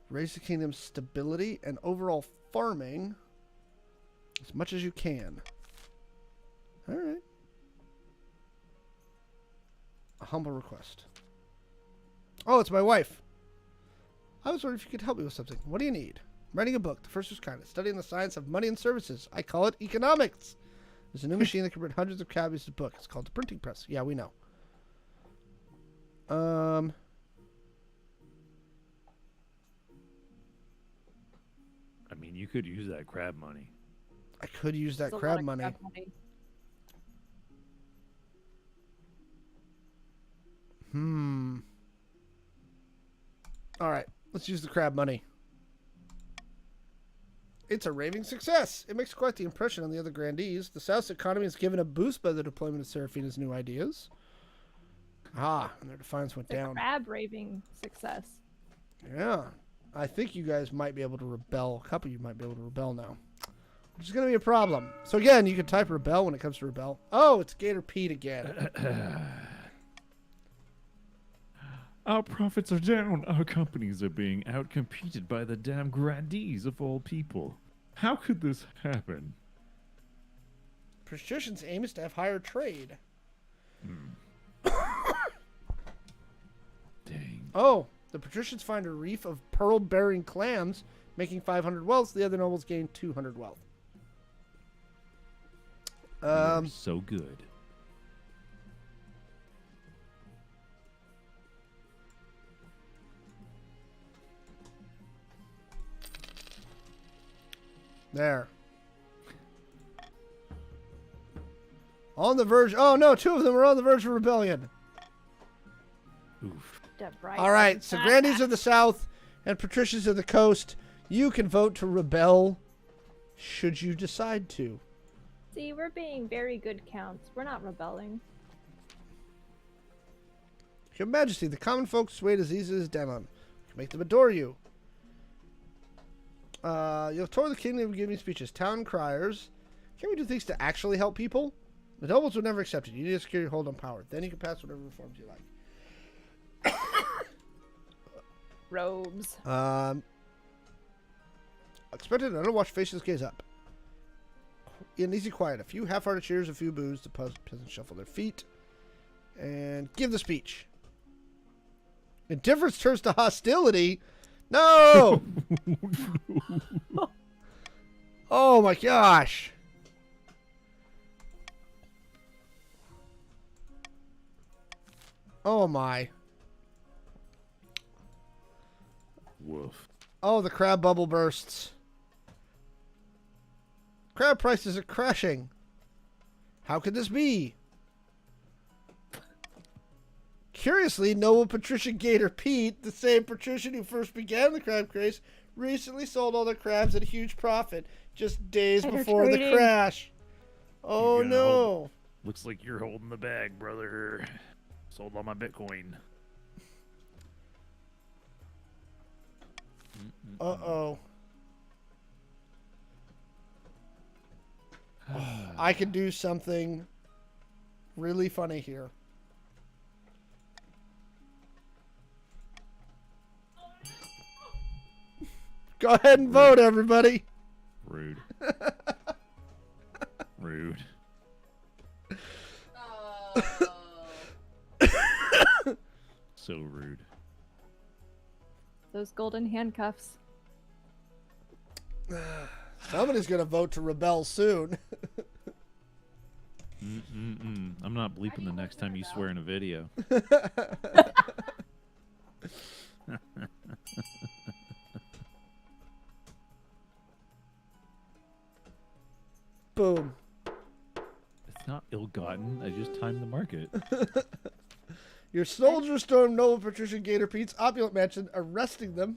Raise the kingdom's stability and overall farming as much as you can. All right. A humble request. Oh, it's my wife. I was wondering if you could help me with something. What do you need? I'm writing a book. The first was kind of studying the science of money and services. I call it economics. There's a new machine that can print hundreds of copies of the book. It's called the printing press. Yeah, we know. I mean, you could use that crab money. I could use that There's a lot crab of money. crab money. All right, let's use the crab money. It's a raving success. It makes quite the impression on the other grandees. The South's economy is given a boost by the deployment of Seraphina's new ideas. And their defiance went It's a down. crab raving success. Yeah. I think you guys might be able to rebel. A couple of you might be able to rebel now. Which is going to be a problem. So again, you can type rebel when it comes to rebel. Oh, it's Gator Pete again. Our profits are down. Our companies are being outcompeted by the damn grandees of all people. How could this happen? Patricians' aim is to have higher trade. Dang. Oh, the patricians find a reef of pearl-bearing clams, making 500 wealth. The other nobles gain 200 wealth. You're so good. There. On the verge. Oh, no, two of them are on the verge of rebellion. Oof. All right, so grandees of the south and patricians of the coast, you can vote to rebel should you decide to. See, we're being very good counts. We're not rebelling. Your Majesty, the common folk swayed as easy as Demon. Make them adore you. You'll tour the kingdom giving speeches. Town criers. Can we do things to actually help people? The nobles would never accept it. You need to secure your hold on power. Then you can pass whatever reforms you like. Robes. Expected an unwashed faces gaze up. In easy quiet, a few half-hearted cheers, a few boos. The peasants shuffle their feet and give the speech. Indifference turns to hostility. No! Oh my gosh. Oh my. Woof. Oh, the crab bubble bursts. Crab prices are crashing. How could this be? Curiously, Noble Patrician Gator Pete, the same patrician who first began the crab craze, recently sold all their crabs at a huge profit just days Better before the trading. crash. Oh You're gonna no. Looks like you're holding the bag, brother. Sold all my Bitcoin. Uh-oh. I could do something really funny here. Go ahead and vote, everybody. Rude. Rude. So rude. Those golden handcuffs. Somebody's going to vote to rebel soon. I'm not bleeping the next time you swear in a video. Boom. It's not ill-gotten. I just timed the market. Your soldiers stormed Noble Patrician Gator Pete's opulent mansion, arresting them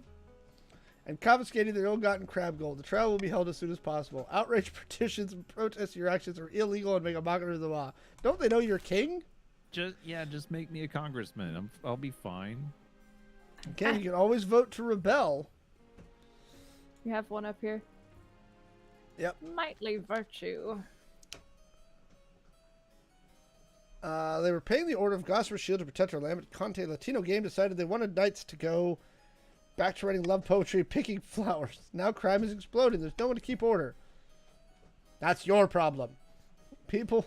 and confiscating their ill-gotten crab gold. The trial will be held as soon as possible. Outraged petitions and protests your actions are illegal and make a mockery of the law. Don't they know you're king? Just make me a congressman. I'll be fine. Again, you can always vote to rebel. You have one up here. Yep. Knightly virtue. They were paying the Order of Gossamer Shield to protect our land, but Conte Latino Game decided they wanted knights to go back to writing love poetry, picking flowers. Now crime is exploding. There's no one to keep order. That's your problem. People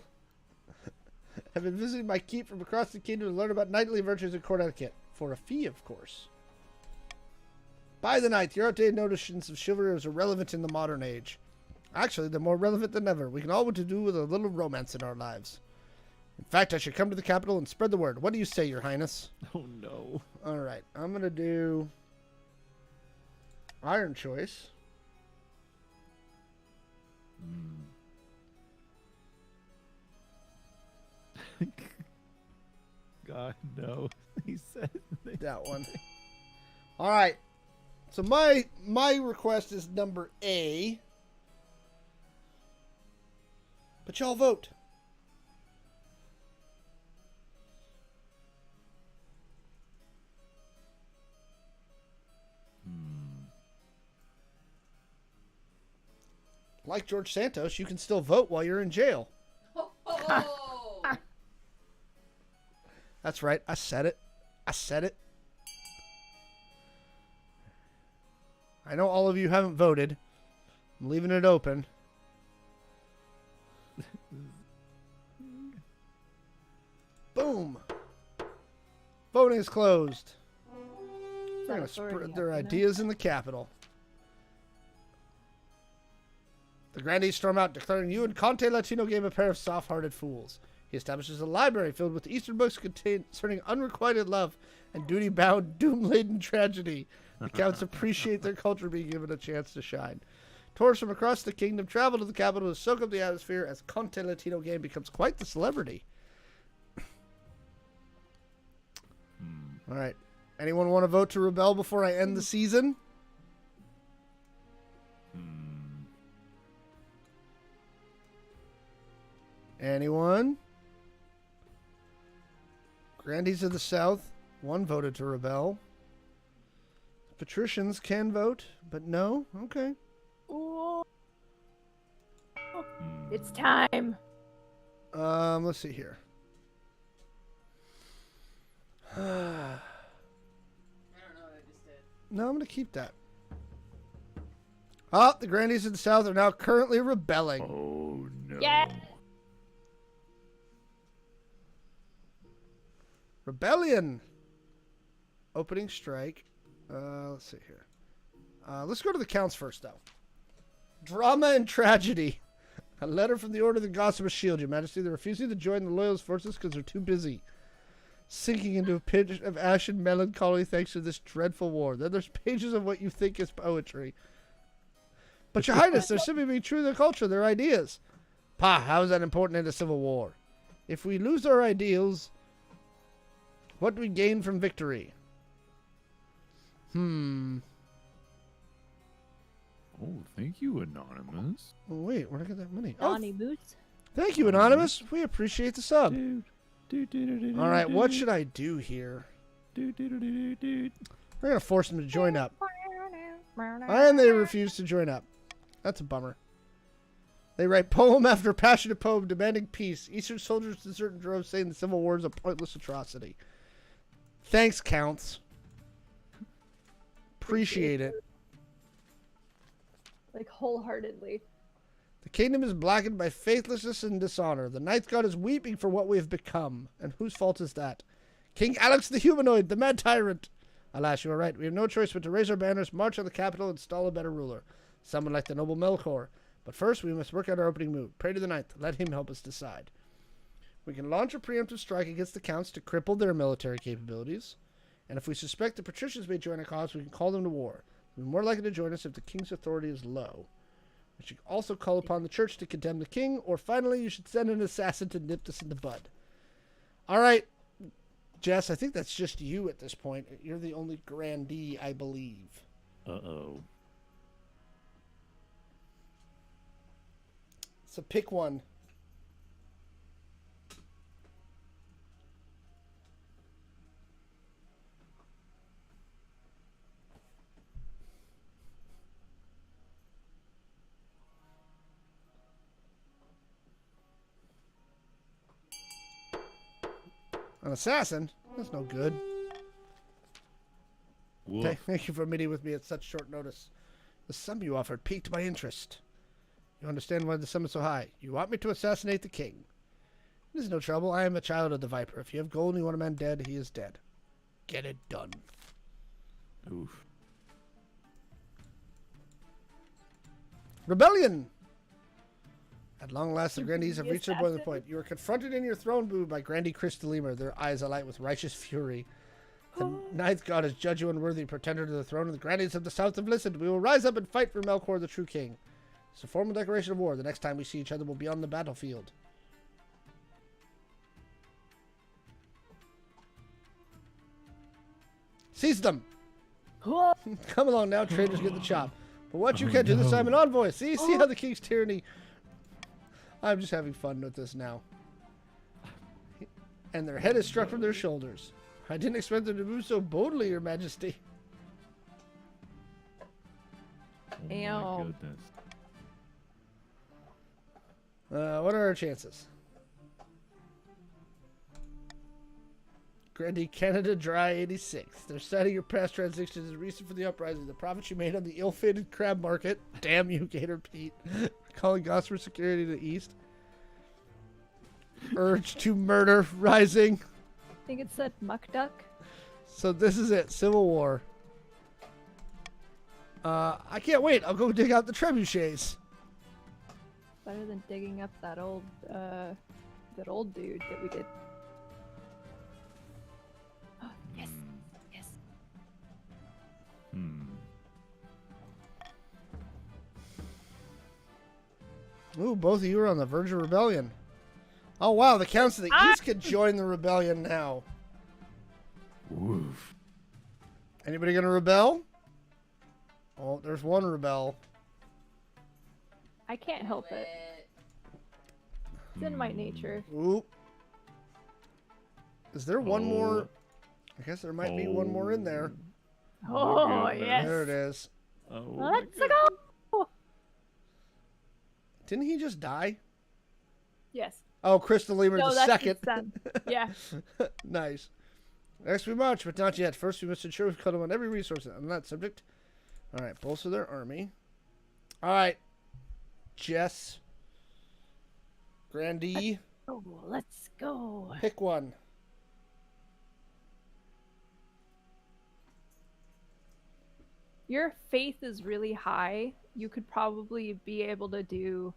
have been visiting my keep from across the kingdom to learn about knightly virtues and court etiquette. For a fee, of course. By the night, your outdated notions of chivalry is irrelevant in the modern age. Actually, they're more relevant than ever. We can all want to do with a little romance in our lives. In fact, I should come to the capital and spread the word. What do you say, Your Highness? Oh no. All right, I'm going to do Iron Choice. God, no. He said That one. All right. So my request is number A. But y'all vote. Like George Santos, you can still vote while you're in jail. Oh. That's right. I said it. I said it. I know all of you haven't voted. I'm leaving it open. Boom. Voting is closed. They're going to spread their ideas in the capital. The grandees storm out, declaring you and Conte Latino Game a pair of soft-hearted fools. He establishes a library filled with Eastern books concerning unrequited love and duty-bound, doom-laden tragedy. The counts appreciate their culture being given a chance to shine. Tourists from across the kingdom travel to the capital to soak up the atmosphere as Conte Latino Game becomes quite the celebrity. All right. Anyone want to vote to rebel before I end the season? Anyone? Grandees of the South, one voted to rebel. Patricians can vote, but no? Okay. Ooh. It's time. Let's see here. I don't know what I just did. No, I'm going to keep that. Oh, the Grandees of the South are now currently rebelling. Oh no. Yeah. Rebellion. Opening strike. Let's see here. Let's go to the counts first, though. Drama and tragedy. A letter from the Order of the Gossamer Shield, Your Majesty. They're refusing to join the Loyalist forces because they're too busy. Sinking into a pit of ash and melancholy thanks to this dreadful war. Then there's pages of what you think is poetry. But, Your Highness, they're simply being true to their culture, their ideas. Pah, how is that important in a civil war? If we lose our ideals, what do we gain from victory? Oh, thank you, Anonymous. Oh, wait, where'd I get that money? Donnie Boots. Thank you, Anonymous. We appreciate the sub. Dude. All right, what should I do here? Dude. We're going to force them to join up. And they refuse to join up. That's a bummer. They write poem after passionate poem demanding peace. Eastern soldiers desert in droves saying the Civil War is a pointless atrocity. Thanks, Counts. Appreciate it. Like, wholeheartedly. The kingdom is blackened by faithlessness and dishonor. The Ninth God is weeping for what we have become. And whose fault is that? King Alex the Humanoid, the mad tyrant. Alas, you are right. We have no choice but to raise our banners, march on the capital, and install a better ruler. Someone like the noble Melkor. But first, we must work out our opening move. Pray to the Ninth. Let him help us decide. We can launch a preemptive strike against the Counts to cripple their military capabilities. And if we suspect the patricians may join our cause, we can call them to war. They'll be more likely to join us if the king's authority is low. We should also call upon the church to condemn the king, or finally, you should send an assassin to nip this in the bud. All right, Jess, I think that's just you at this point. You're the only grandee, I believe. Uh-oh. So pick one. An assassin? That's no good. Woof. Thank you for meeting with me at such short notice. The sum you offered piqued my interest. You understand why the sum is so high. You want me to assassinate the king. It is no trouble. I am a child of the Viper. If you have gold and you want a man dead, he is dead. Get it done. Oof. Rebellion! At long last, the grandees have The reached their boiling assassin. point. You are confronted in your throne booth by Grandee Crystallimer, their eyes alight with righteous fury. The Ninth God has judged you unworthy pretender to the throne, and the grandees of the south have listened. We will rise up and fight for Melkor, the true king. It's a formal declaration of war. The next time we see each other will be on the battlefield. Seize them! Come along now, traitors, get the chop. But what you can't do this time, an envoy. See how the king's tyranny... I'm just having fun with this now. And their head is struck from their shoulders. I didn't expect them to move so boldly, Your Majesty. Oh my Ew. goodness. What are our chances? Grandee Canada Dry 86. They're citing your past transactions as reason for the uprising. The profits you made on the ill-fated crab market. Damn you, Gator Pete. Calling Gossamer security to the east. Urge to murder rising. I think it said Muck Duck. So this is it. Civil War. I can't wait. I'll go dig out the trebuchets. Better than digging up that old dude that we did. Oh, yes, yes. Ooh, both of you are on the verge of rebellion. Oh, wow. The Counts of the East could join the rebellion now. Woof. Anybody gonna rebel? Oh, there's one rebel. I can't help it. It's in my nature. Oop. Is there one more? I guess there might be one more in there. Oh, goodness. yes. There it is. Oh, my Let's go. Didn't he just die? Yes. Oh, Crystal Lemur No, the that's second. his son. Yeah. Nice. Next we march, but not yet. First, we must ensure we've cut them on every resource on that subject. All right, bolster their army. All right, Jess. Grandee, Oh, let's go. pick one. your faith is really high, you could probably be able to do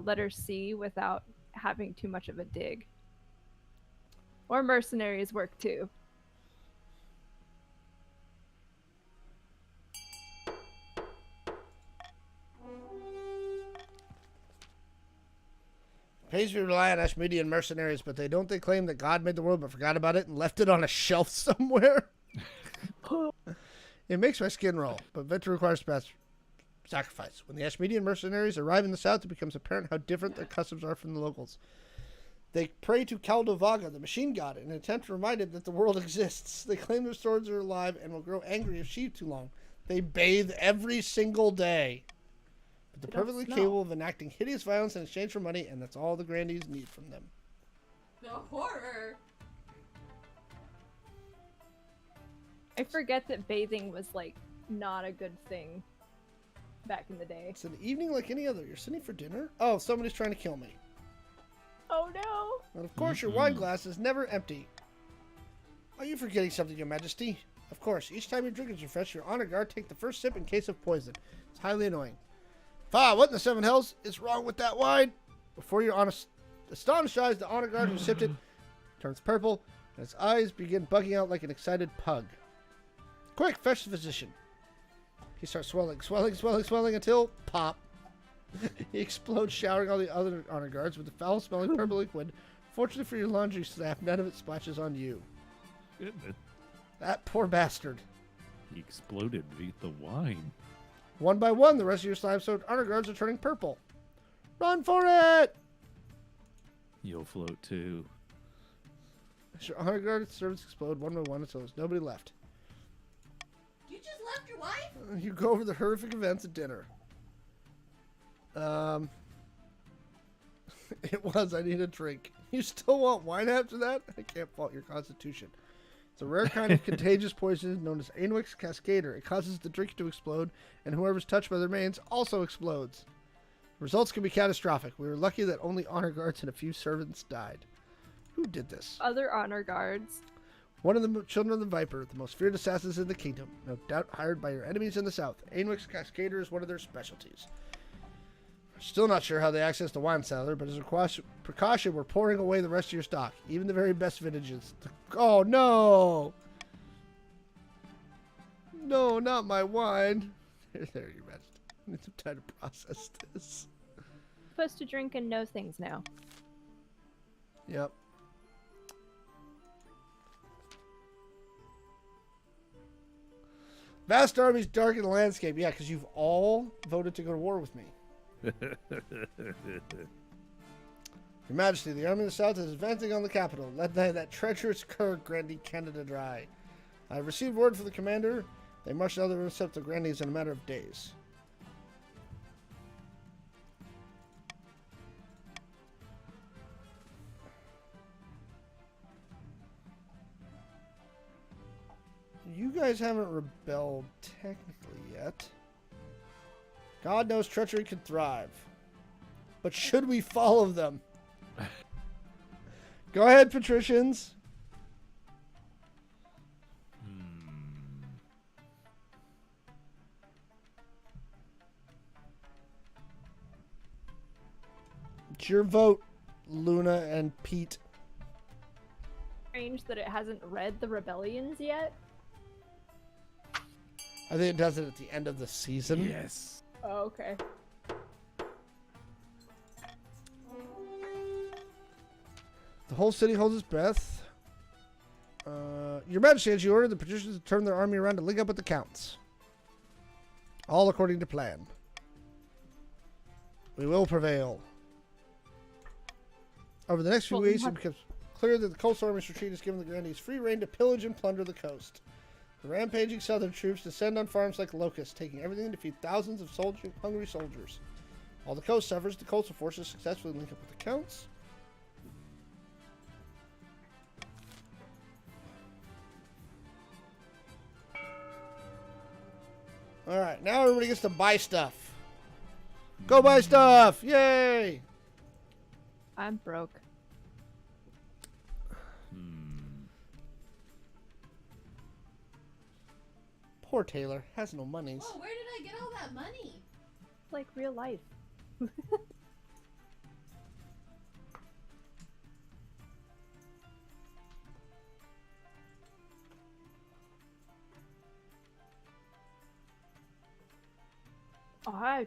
letter C without having too much of a dig. Or mercenaries work too. Pays to rely on Ashmedian mercenaries, but they claim that God made the world but forgot about it and left it on a shelf somewhere. It makes my skin roll, but victory requires sacrifice. When the Ashmedian mercenaries arrive in the south, it becomes apparent how different their customs are from the locals. They pray to Kaldovaga, the machine god, in an attempt to remind him that the world exists. They claim their swords are alive and will grow angry if sheathed too long. They bathe every single day. But they're perfectly capable of enacting hideous violence in exchange for money, and that's all the grandees need from them. The horror. I forget that bathing was like not a good thing back in the day. It's an evening like any other. You're sitting for dinner? Oh, somebody's trying to kill me. Oh no! And of course, your wine glass is never empty. Are you forgetting something, Your Majesty? Of course, each time your drink is refreshed, your honor guard take the first sip in case of poison. It's highly annoying. What in the seven hells is wrong with that wine? Before your astonished eyes, the honor guard who sipped it turns purple, and his eyes begin bugging out like an excited pug. Quick, fetch the physician. He starts swelling until pop. He explodes, showering all the other honor guards with the foul-smelling purple liquid. Fortunately for your laundry staff, none of it splashes on you. Goodness. That poor bastard. He exploded beneath the wine. One by one, the rest of your slime-soaked honor guards are turning purple. Run for it! You'll float too. As your honor guard servants explode one by one until there's nobody left. You just left your wife? You go over the horrific events at dinner. It was. I need a drink. You still want wine after that? I can't fault your constitution. It's a rare kind of contagious poison known as Ainwick's Cascader. It causes the drink to explode, and whoever's touched by the remains also explodes. Results can be catastrophic. We were lucky that only honor guards and a few servants died. Who did this? Other honor guards. One of the children of the Viper, the most feared assassins in the kingdom. No doubt hired by your enemies in the south. Ainwick's Cascader is one of their specialties. Still not sure how they access the wine cellar, but as a precaution, we're pouring away the rest of your stock, even the very best vintages. Oh, no! No, not my wine. There, Your Majesty. I need some time to process this. Supposed to drink and know things now. Yep. Vast armies darken the landscape. Yeah, because you've all voted to go to war with me. Your Majesty, the army of the South is advancing on the capital, led by that treacherous cur, Grandee Canada Dry. I have received word from the commander. They march out to intercept the Grandees in a matter of days. You guys haven't rebelled technically yet. God knows treachery can thrive. But should we follow them? Go ahead, patricians. It's your vote, Luna and Pete. Strange that it hasn't read the rebellions yet. I think it does it at the end of the season. Yes. Oh, okay. The whole city holds its breath. Your Majesty, as you ordered the patricians to turn their army around to link up with the counts. All according to plan. We will prevail. Over the next few weeks, it becomes clear that the coastal army's retreat has given the Grandees free rein to pillage and plunder the coast. The rampaging southern troops descend on farms like locusts, taking everything to feed thousands of hungry soldiers. While the coast suffers, the coastal forces successfully link up with the counts. Alright, now everybody gets to buy stuff. Go buy stuff! Yay! I'm broke. Poor Taylor has no monies. Whoa, where did I get all that money? Like real life. Oh,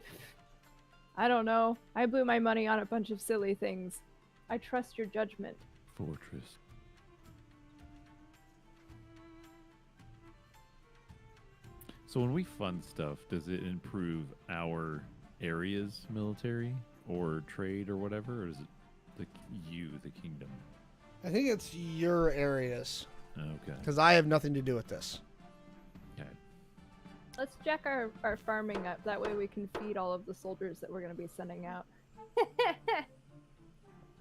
I don't know. I blew my money on a bunch of silly things. I trust your judgment. Fortress. So when we fund stuff, does it improve our area's military or trade or whatever, or is it the kingdom? I think it's your areas. Okay. Because I have nothing to do with this. Okay. Let's jack our farming up. That way we can feed all of the soldiers that we're going to be sending out.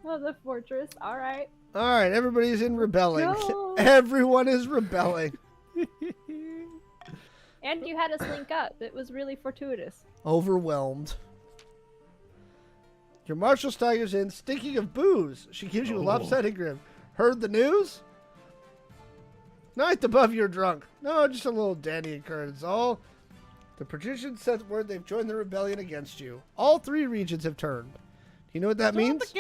Oh, the fortress. All right. All right, everybody's in rebelling. No. Everyone is rebelling. And you had us link up. It was really fortuitous. Overwhelmed. Your marshal staggers in, stinking of booze. She gives you a lopsided grin. Heard the news? Night above you're drunk. No, just a little dandy occurrence. All the patricians sent word they've joined the rebellion against you. All 3 regions have turned. Do you know what that means?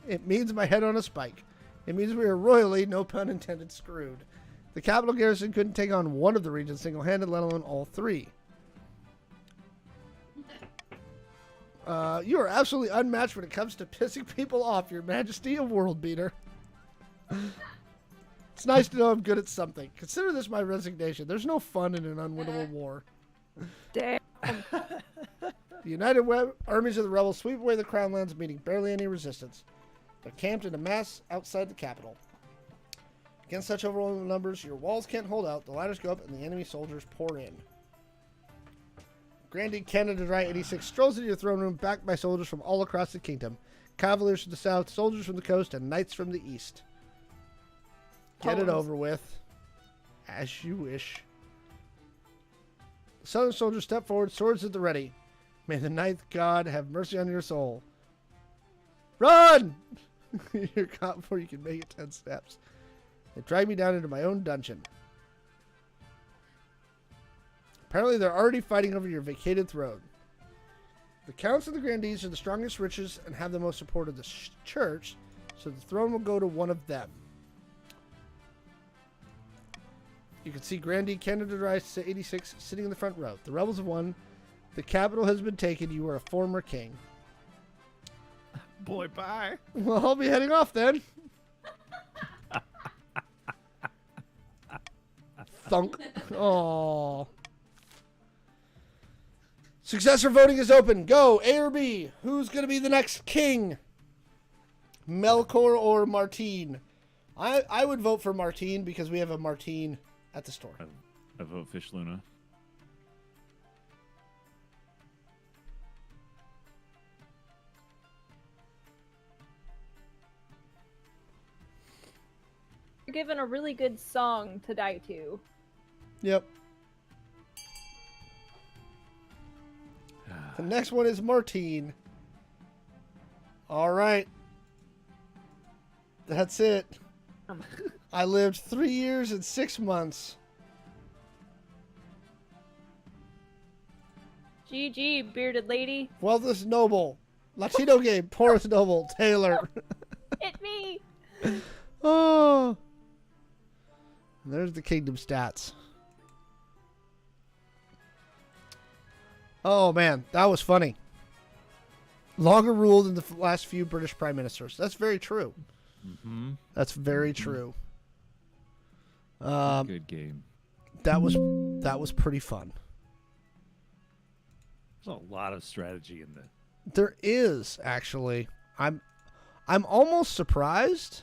It means my head on a spike. It means we are royally, no pun intended, screwed. The capital garrison couldn't take on one of the regions single-handed, let alone all 3. You are absolutely unmatched when it comes to pissing people off, Your Majesty, a world beater. It's nice to know I'm good at something. Consider this my resignation. There's no fun in an unwinnable war. Damn. The united armies of the rebels sweep away the crown lands, meeting barely any resistance. They're camped in a mass outside the capital. Against such overwhelming numbers, your walls can't hold out. The ladders go up, and the enemy soldiers pour in. Grandee Canada Dry 86 strolls into your throne room, backed by soldiers from all across the kingdom. Cavaliers from the south, soldiers from the coast, and knights from the east. Get it over with. As you wish. The southern soldiers step forward, swords at the ready. May the ninth god have mercy on your soul. Run! You're caught before you can make it 10 steps. They drag me down into my own dungeon. Apparently they're already fighting over your vacated throne. The counts and the grandees are the strongest, richest, and have the most support of the church, so the throne will go to one of them. You can see Grandee Canada Dry 86 sitting in the front row. The rebels have won. The capital has been taken. You are a former king. Boy, bye. Well, I'll be heading off then. Thunk. Aww. Successor voting is open. Go, A or B. Who's going to be the next king? Melkor or Martine? I would vote for Martine because we have a Martine at the store. I vote Fish Luna. You're given a really good song to die to. Yep. The next one is Martine. All right. That's it. I lived 3 years and 6 months. GG, bearded lady. Wealthiest noble. Latino game. Poorest noble. Taylor. Hit me. Oh. There's the kingdom stats. Oh, man. That was funny. Longer rule than the last few British prime ministers. That's very true. Mm-hmm. That's very true. Good game. That was pretty fun. There's a lot of strategy in that. There is, actually. I'm almost surprised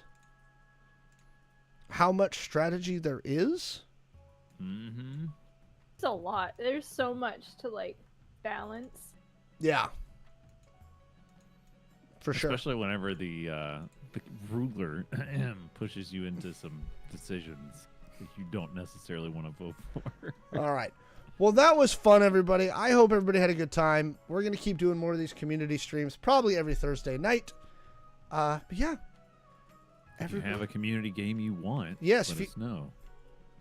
how much strategy there is. Mm-hmm. It's a lot. There's so much to, like, balance. Yeah. For sure. Especially whenever the ruler pushes you into some decisions that you don't necessarily want to vote for. All right. Well, that was fun, everybody. I hope everybody had a good time. We're going to keep doing more of these community streams, probably every Thursday night. But yeah. If you have a community game you want, yes, let us know.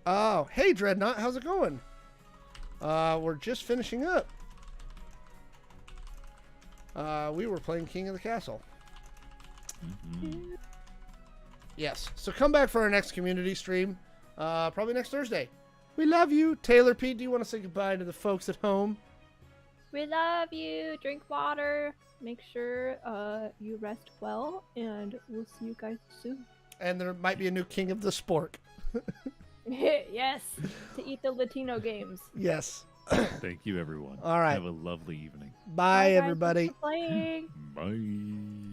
Oh, hey, Dreadnought. How's it going? We're just finishing up. We were playing King of the Castle. Mhm. Yes. So come back for our next community stream. Probably next Thursday. We love you. Taylor Pete, do you want to say goodbye to the folks at home? We love you. Drink water. Make sure you rest well, and we'll see you guys soon. And there might be a new King of the Spork. Yes, to eat the Latino games. Yes. Thank you, everyone. All right. Have a lovely evening. Bye, Bye, guys. everybody. Thanks for playing. Bye.